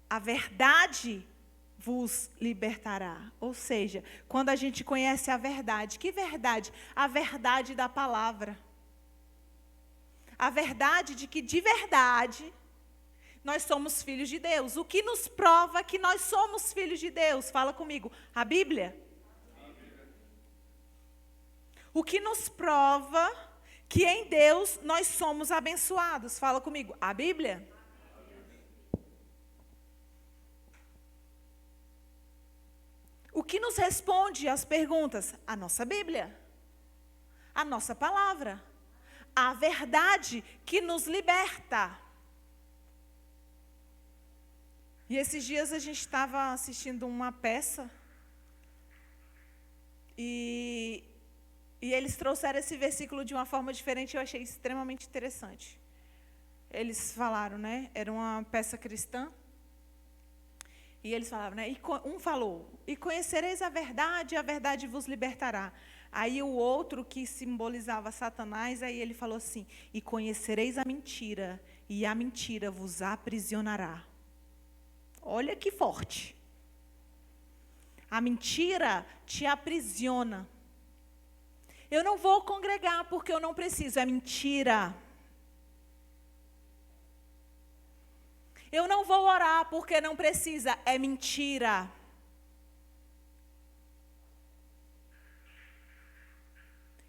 Speaker 1: A verdade vos libertará. Ou seja, quando a gente conhece a verdade. Que verdade? A verdade da palavra. A verdade de que de verdade nós somos filhos de Deus. O que nos prova que nós somos filhos de Deus? Fala comigo. A Bíblia? O que nos prova que em Deus nós somos abençoados? Fala comigo. A Bíblia? O que nos responde às perguntas? A nossa Bíblia. A nossa palavra. A verdade que nos liberta. E esses dias a gente estava assistindo uma peça e eles trouxeram esse versículo de uma forma diferente, eu achei extremamente interessante. Eles falaram, né? Era uma peça cristã. E eles falavam, né? Um falou, e conhecereis a verdade vos libertará. Aí o outro, que simbolizava Satanás, aí ele falou assim, e conhecereis a mentira, e a mentira vos aprisionará. Olha que forte. A mentira te aprisiona. Eu não vou congregar porque eu não preciso, é mentira. Eu não vou orar porque não precisa, é mentira.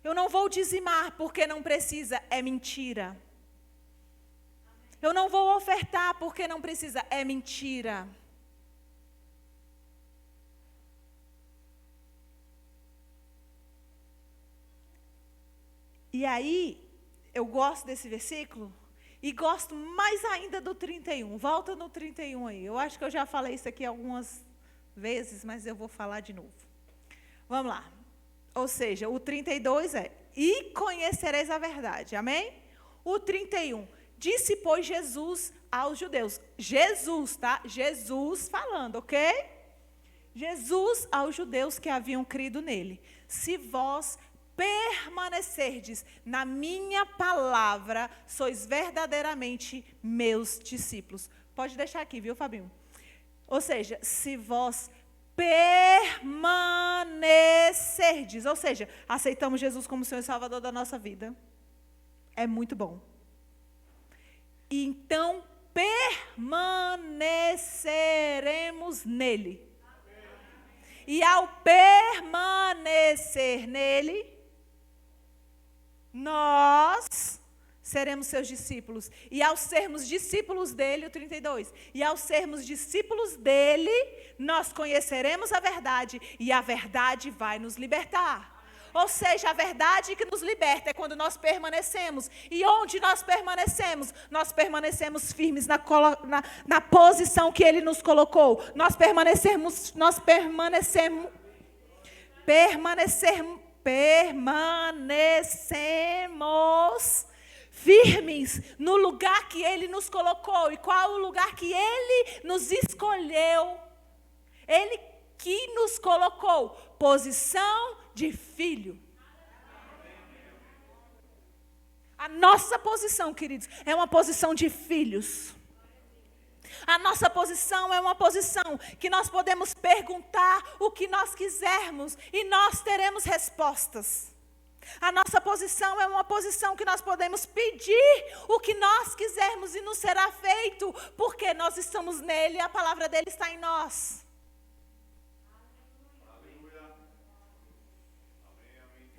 Speaker 1: Eu não vou dizimar porque não precisa, é mentira. Eu não vou ofertar porque não precisa, é mentira. E aí, eu gosto desse versículo e gosto mais ainda do 31. Volta no 31 aí. Eu acho que eu já falei isso aqui algumas vezes, mas eu vou falar de novo. Vamos lá. Ou seja, o 32 é, e conhecereis a verdade. Amém? O 31, disse, pois, Jesus aos judeus. Jesus, tá? Jesus falando, ok? Jesus aos judeus que haviam crido nele. Se vós permanecerdes na minha palavra, sois verdadeiramente meus discípulos. Pode deixar aqui, viu, Fabinho? Ou seja, se vós permanecerdes, ou seja, aceitamos Jesus como Senhor e Salvador da nossa vida, é muito bom. Então, permaneceremos nele. E ao permanecer nele, nós seremos seus discípulos. E ao sermos discípulos dele, o 32, e ao sermos discípulos dele, nós conheceremos a verdade, e a verdade vai nos libertar. Ou seja, a verdade que nos liberta é quando nós permanecemos. E onde nós permanecemos? Nós permanecemos firmes na posição que ele nos colocou. Nós permanecemos firmes no lugar que ele nos colocou. E qual é o lugar que ele nos escolheu? Ele que nos colocou. Posição de filho. A nossa posição, queridos, é uma posição de filhos. A nossa posição é uma posição que nós podemos perguntar o que nós quisermos e nós teremos respostas. A nossa posição é uma posição que nós podemos pedir o que nós quisermos e nos será feito, porque nós estamos nele e a palavra dele está em nós.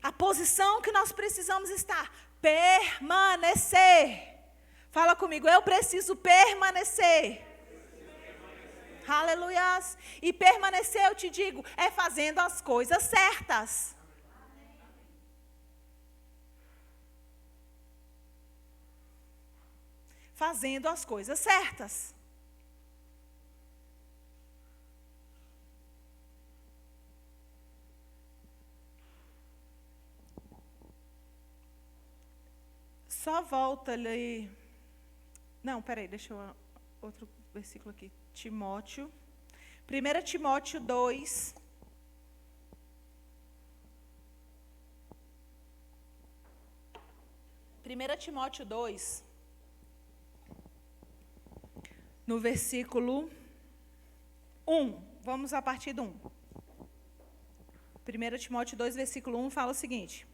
Speaker 1: A posição que nós precisamos estar, permanecer. Fala comigo, eu preciso permanecer. Aleluias. E permanecer, eu te digo, é fazendo as coisas certas. Fazendo as coisas certas. Só volta ali. Não, peraí, deixa eu... Outro versículo aqui. Timóteo. 1 Timóteo 2. Primeira Timóteo 2. No versículo 1. Vamos a partir do 1. 1 Timóteo 2, versículo 1 fala o seguinte.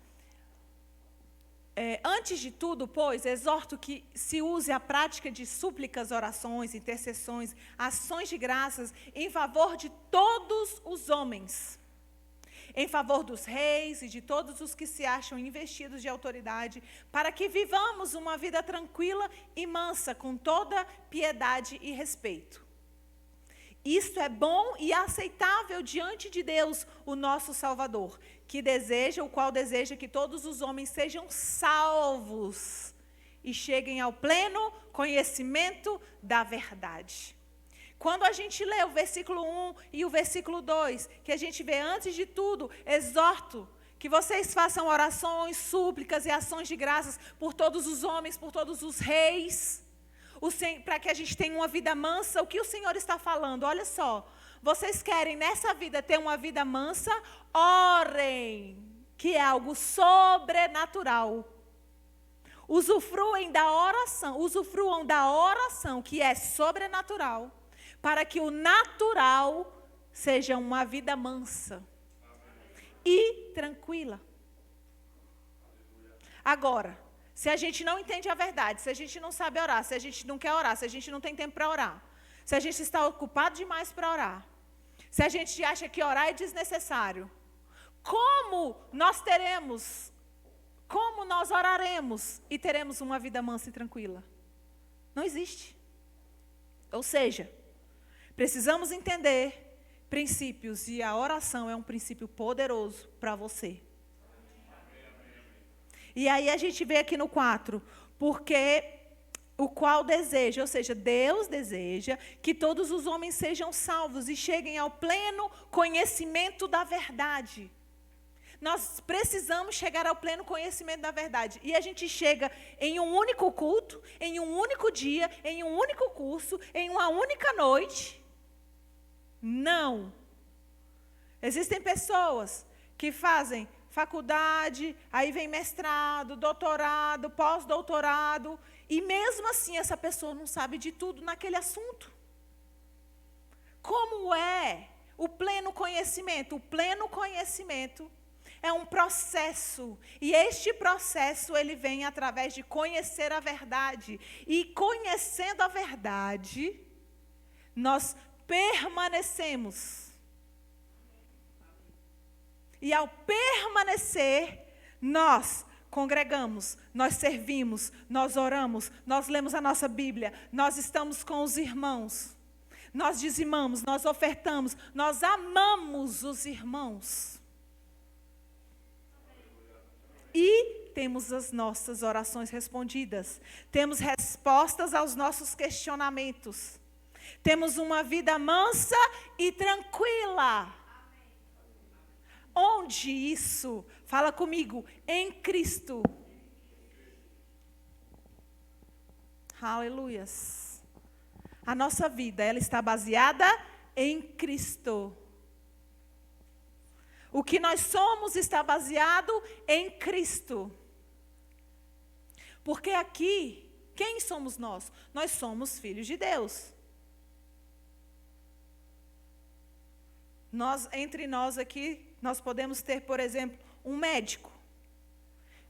Speaker 1: Antes de tudo, pois, exorto que se use a prática de súplicas, orações, intercessões, ações de graças em favor de todos os homens, em favor dos reis e de todos os que se acham investidos de autoridade, para que vivamos uma vida tranquila e mansa, com toda piedade e respeito. Isto é bom e aceitável diante de Deus, o nosso Salvador, o qual deseja que todos os homens sejam salvos e cheguem ao pleno conhecimento da verdade. Quando a gente lê o versículo 1 e o versículo 2, que a gente vê antes de tudo, exorto que vocês façam orações, súplicas e ações de graças por todos os homens, por todos os reis, para que a gente tenha uma vida mansa. O que o Senhor está falando? Olha só, vocês querem nessa vida ter uma vida mansa? Orem, que é algo sobrenatural. Usufruam da oração, que é sobrenatural, para que o natural seja uma vida mansa e tranquila. Agora, se a gente não entende a verdade, se a gente não sabe orar, se a gente não quer orar, se a gente não tem tempo para orar, se a gente está ocupado demais para orar, se a gente acha que orar é desnecessário, como nós oraremos e teremos uma vida mansa e tranquila? Não existe. Ou seja, precisamos entender princípios, e a oração é um princípio poderoso para você. E aí a gente vê aqui no 4, porque o qual deseja, ou seja, Deus deseja que todos os homens sejam salvos e cheguem ao pleno conhecimento da verdade. Nós precisamos chegar ao pleno conhecimento da verdade. E a gente chega em um único culto, em um único dia, em um único curso, em uma única noite. Não. Existem pessoas que fazem faculdade, aí vem mestrado, doutorado, pós-doutorado, e mesmo assim essa pessoa não sabe de tudo naquele assunto. Como é o pleno conhecimento? O pleno conhecimento é um processo, e este processo ele vem através de conhecer a verdade, e conhecendo a verdade, nós permanecemos. E ao permanecer, nós congregamos, nós servimos, nós oramos, nós lemos a nossa Bíblia, nós estamos com os irmãos, nós dizimamos, nós ofertamos, nós amamos os irmãos. E temos as nossas orações respondidas, temos respostas aos nossos questionamentos, temos uma vida mansa e tranquila. Onde isso? Fala comigo, em Cristo. Aleluias. A nossa vida, ela está baseada em Cristo. O que nós somos está baseado em Cristo. Porque aqui, quem somos nós? Nós somos filhos de Deus. Entre nós aqui, nós podemos ter, por exemplo, um médico.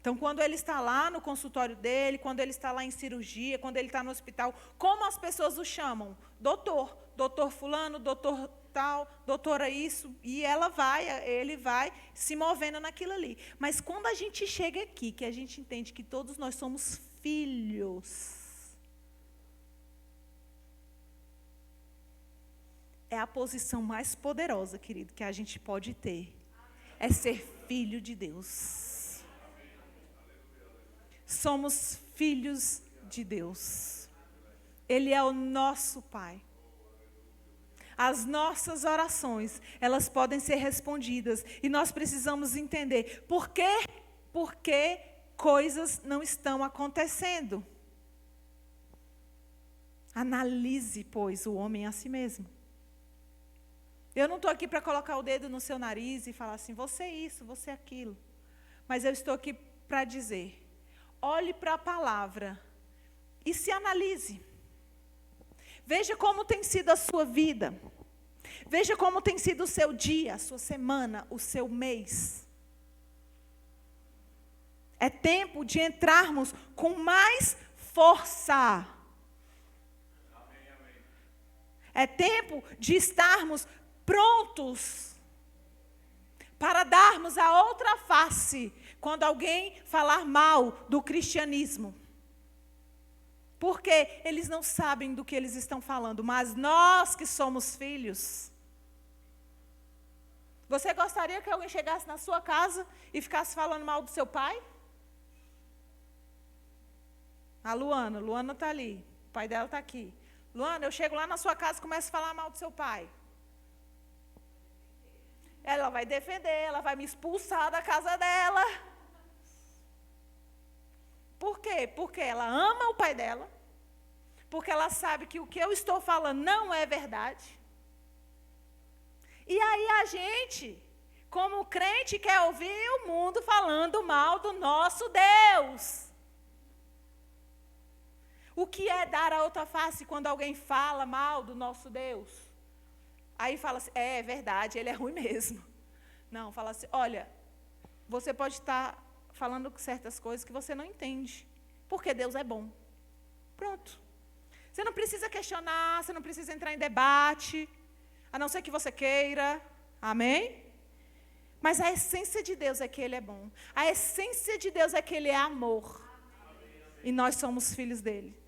Speaker 1: Então, quando ele está lá no consultório dele, quando ele está lá em cirurgia, quando ele está no hospital, como as pessoas o chamam? Doutor, doutor fulano, doutor tal, doutora isso, e ele vai se movendo naquilo ali. Mas quando a gente chega aqui, que a gente entende que todos nós somos filhos, é a posição mais poderosa, querido, que a gente pode ter. É ser filho de Deus. Somos filhos de Deus. Ele é o nosso Pai. As nossas orações, elas podem ser respondidas. E nós precisamos entender por que coisas não estão acontecendo. Analise, pois, o homem a si mesmo. Eu não estou aqui para colocar o dedo no seu nariz e falar assim, você é isso, você é aquilo. Mas eu estou aqui para dizer, olhe para a palavra e se analise. Veja como tem sido a sua vida. Veja como tem sido o seu dia, a sua semana, o seu mês. É tempo de entrarmos com mais força. É tempo de estarmos prontos para darmos a outra face quando alguém falar mal do cristianismo. Porque eles não sabem do que eles estão falando, mas nós que somos filhos. Você gostaria que alguém chegasse na sua casa e ficasse falando mal do seu pai? A Luana está ali, o pai dela está aqui. Luana, eu chego lá na sua casa e começo a falar mal do seu pai. Ela vai defender, ela vai me expulsar da casa dela. Por quê? Porque ela ama o pai dela. Porque ela sabe que o que eu estou falando não é verdade. E aí a gente, como crente, quer ouvir o mundo falando mal do nosso Deus. O que é dar a outra face quando alguém fala mal do nosso Deus? Aí fala assim, é verdade, ele é ruim mesmo. Não, fala assim, olha, você pode estar falando certas coisas que você não entende, porque Deus é bom. Pronto. Você não precisa questionar, você não precisa entrar em debate, a não ser que você queira, amém? Mas a essência de Deus é que Ele é bom. A essência de Deus é que Ele é amor. E nós somos filhos dEle.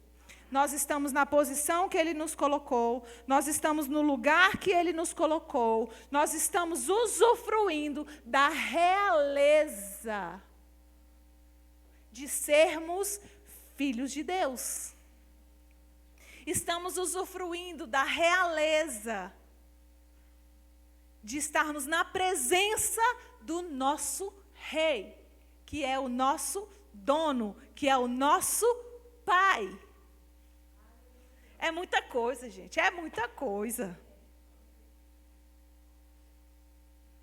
Speaker 1: Nós estamos na posição que Ele nos colocou, nós estamos no lugar que Ele nos colocou, nós estamos usufruindo da realeza de sermos filhos de Deus. Estamos usufruindo da realeza de estarmos na presença do nosso Rei, que é o nosso dono, que é o nosso Pai. É muita coisa, gente, é muita coisa.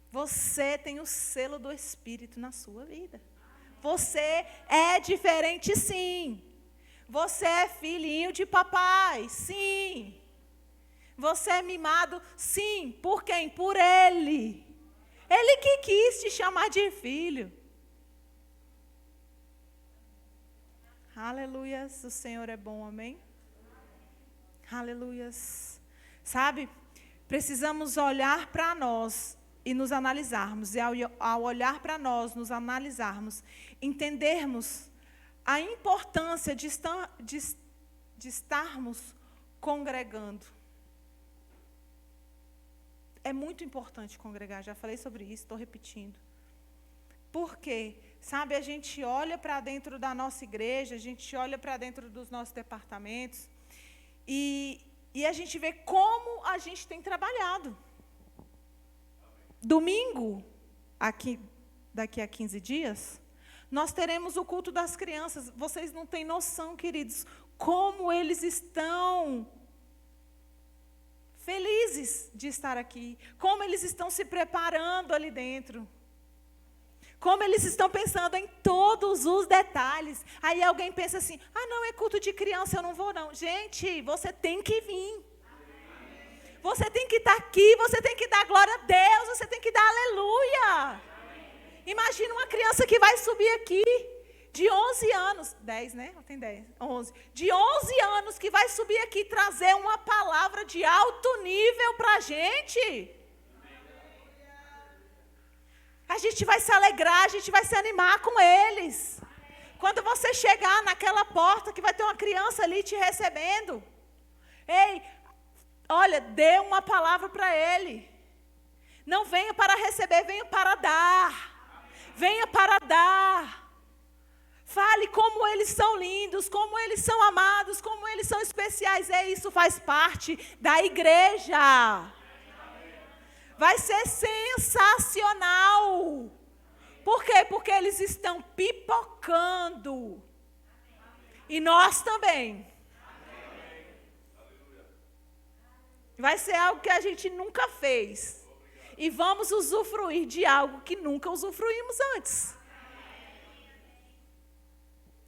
Speaker 1: Você tem o selo do Espírito na sua vida. Você é diferente, sim. Você é filhinho de papai, sim. Você é mimado, sim. Por quem? Por Ele. Ele que quis te chamar de filho. Aleluias, o Senhor é bom, amém? Aleluias. Sabe, precisamos olhar para nós e nos analisarmos. E ao olhar para nós, nos analisarmos, entendermos a importância de estarmos congregando. É muito importante congregar, já falei sobre isso, estou repetindo. Por quê? Sabe, a gente olha para dentro da nossa igreja, a gente olha para dentro dos nossos departamentos, e a gente vê como a gente tem trabalhado. Domingo, daqui a 15 dias, nós teremos o culto das crianças. Vocês não têm noção, queridos, como eles estão felizes de estar aqui, como eles estão se preparando ali dentro. Como eles estão pensando em todos os detalhes. Aí alguém pensa assim, não, é culto de criança, eu não vou não. Gente, você tem que vir. Você tem que estar aqui, você tem que dar glória a Deus, você tem que dar aleluia. Imagina uma criança que vai subir aqui, de 11 anos, 10, né? Tem 10, 11. De 11 anos que vai subir aqui, trazer uma palavra de alto nível para a gente. A gente vai se alegrar, a gente vai se animar com eles. Quando você chegar naquela porta que vai ter uma criança ali te recebendo. Ei, olha, dê uma palavra para ele. Não venha para receber, venha para dar. Venha para dar. Fale como eles são lindos, como eles são amados, como eles são especiais. Isso faz parte da igreja. Vai ser sensacional. Por quê? Porque eles estão pipocando. E nós também. Vai ser algo que a gente nunca fez. E vamos usufruir de algo que nunca usufruímos antes.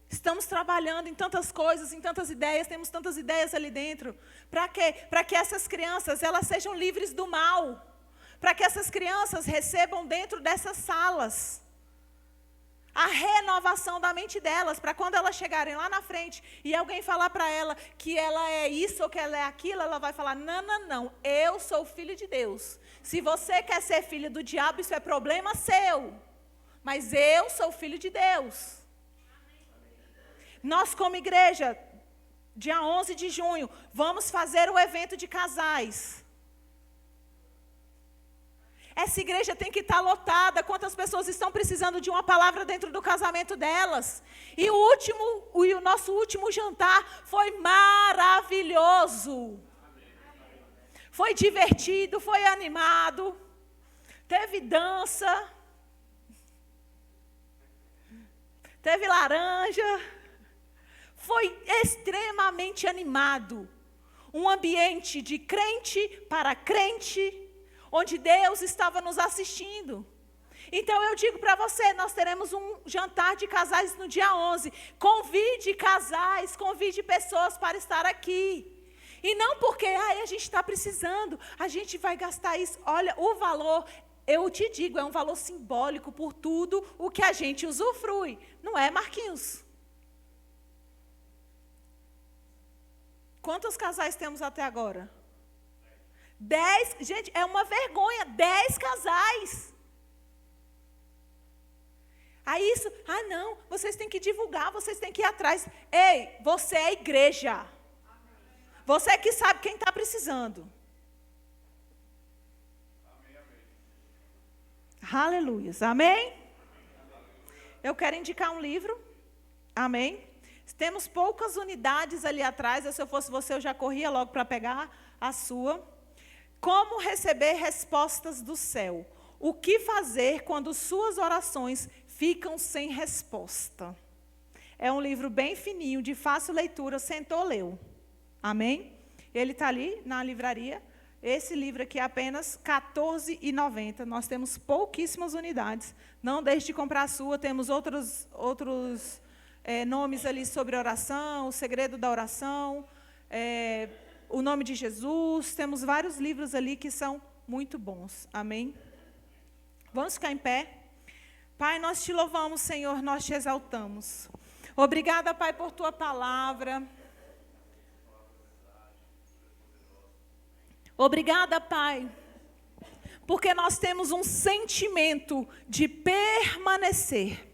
Speaker 1: Estamos trabalhando em tantas coisas, em tantas ideias, temos tantas ideias ali dentro. Para quê? Para que essas crianças elas sejam livres do mal. Para que essas crianças recebam dentro dessas salas a renovação da mente delas, para quando elas chegarem lá na frente e alguém falar para ela que ela é isso ou que ela é aquilo, ela vai falar, não, eu sou filho de Deus. Se você quer ser filho do diabo, isso é problema seu, mas eu sou filho de Deus. Nós como igreja, dia 11 de junho, vamos fazer o evento de casais. Essa igreja tem que estar lotada. Quantas pessoas estão precisando de uma palavra dentro do casamento delas? E o nosso último jantar foi maravilhoso. Foi divertido, foi animado. Teve dança. Teve laranja. Foi extremamente animado. Um ambiente de crente para crente, onde Deus estava nos assistindo. Então eu digo para você, nós teremos um jantar de casais no dia 11. Convide casais, convide pessoas para estar aqui. E não porque a gente está precisando, a gente vai gastar isso. Olha, o valor, eu te digo, é um valor simbólico por tudo o que a gente usufrui. Não é, Marquinhos? Quantos casais temos até agora? 10, gente, é uma vergonha, 10 casais. Aí isso, não, vocês têm que divulgar, vocês têm que ir atrás. Ei, você é igreja. Você que sabe quem está precisando.
Speaker 3: Amém, amém.
Speaker 1: Aleluias, amém? Eu quero indicar um livro, amém? Temos poucas unidades ali atrás, se eu fosse você, eu já corria logo para pegar a sua. Como receber respostas do céu? O que fazer quando suas orações ficam sem resposta? É um livro bem fininho, de fácil leitura, sentou, leu. Amém? Ele está ali na livraria. Esse livro aqui é apenas R$14,90. Nós temos pouquíssimas unidades. Não deixe de comprar a sua. Temos outros nomes ali sobre oração, o segredo da oração, o nome de Jesus. Temos vários livros ali que são muito bons. Amém? Vamos ficar em pé. Pai, nós te louvamos, Senhor, nós te exaltamos. Obrigada, Pai, por tua palavra. Obrigada, Pai, porque nós temos um sentimento de permanecer.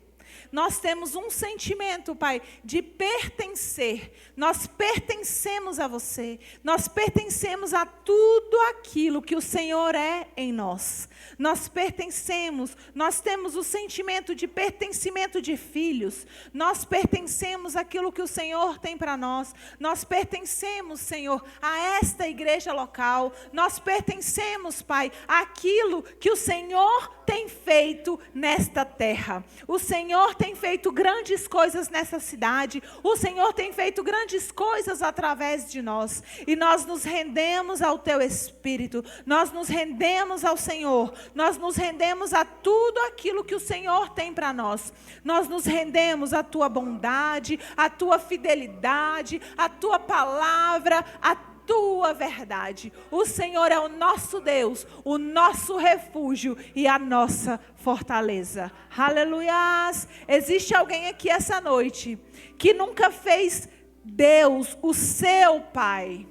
Speaker 1: Nós temos um sentimento, Pai, de pertencer. Nós pertencemos a você. Nós pertencemos a tudo aquilo que o Senhor é em nós. Nós pertencemos, nós temos o sentimento de pertencimento de filhos. Nós pertencemos àquilo que o Senhor tem para nós. Nós pertencemos, Senhor, a esta igreja local. Nós pertencemos, Pai, àquilo que o Senhor tem feito nesta terra. O Senhor tem feito grandes coisas nessa cidade. O Senhor tem feito grandes coisas através de nós. E nós nos rendemos ao Teu Espírito. Nós nos rendemos ao Senhor. Nós nos rendemos a tudo aquilo que o Senhor tem para nós. Nós nos rendemos à Tua bondade, à Tua fidelidade, à Tua palavra, à Tua verdade. O Senhor é o nosso Deus, o nosso refúgio e a nossa fortaleza. Aleluias! Existe alguém aqui essa noite que nunca fez Deus o seu Pai?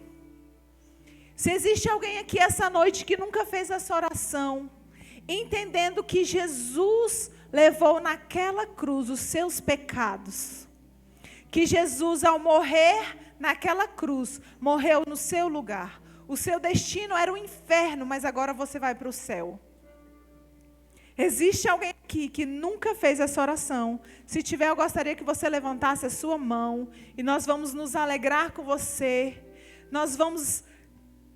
Speaker 1: Se existe alguém aqui essa noite que nunca fez essa oração, entendendo que Jesus levou naquela cruz os seus pecados, que Jesus, ao morrer naquela cruz, morreu no seu lugar. O seu destino era o inferno, mas agora você vai para o céu. Existe alguém aqui que nunca fez essa oração? Se tiver, eu gostaria que você levantasse a sua mão e nós vamos nos alegrar com você. Nós vamos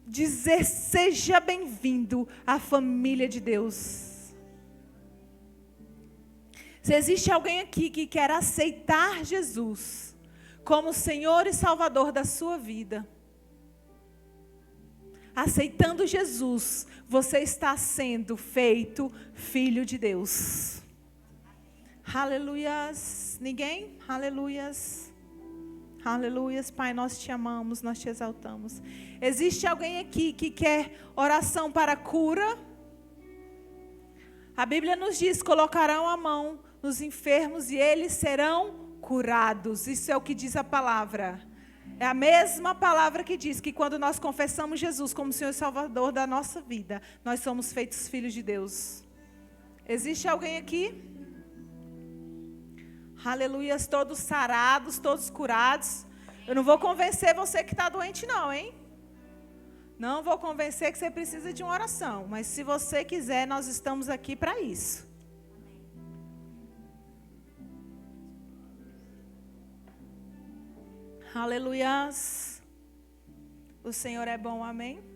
Speaker 1: dizer: seja bem-vindo à família de Deus. Se existe alguém aqui que quer aceitar Jesus como Senhor e Salvador da sua vida, aceitando Jesus, você está sendo feito filho de Deus. Aleluias. Ninguém? Aleluias. Aleluias. Pai, nós te amamos, nós te exaltamos. Existe alguém aqui que quer oração para cura? A Bíblia nos diz: colocarão a mão nos enfermos e eles serão curados. Isso é o que diz a palavra. É a mesma palavra que diz que quando nós confessamos Jesus como Senhor e Salvador da nossa vida, nós somos feitos filhos de Deus. Existe alguém aqui? Aleluias, todos sarados, todos curados. Eu não vou convencer você que está doente não, hein? Não vou convencer que você precisa de uma oração. Mas se você quiser, nós estamos aqui para isso. Aleluias. O Senhor é bom, amém?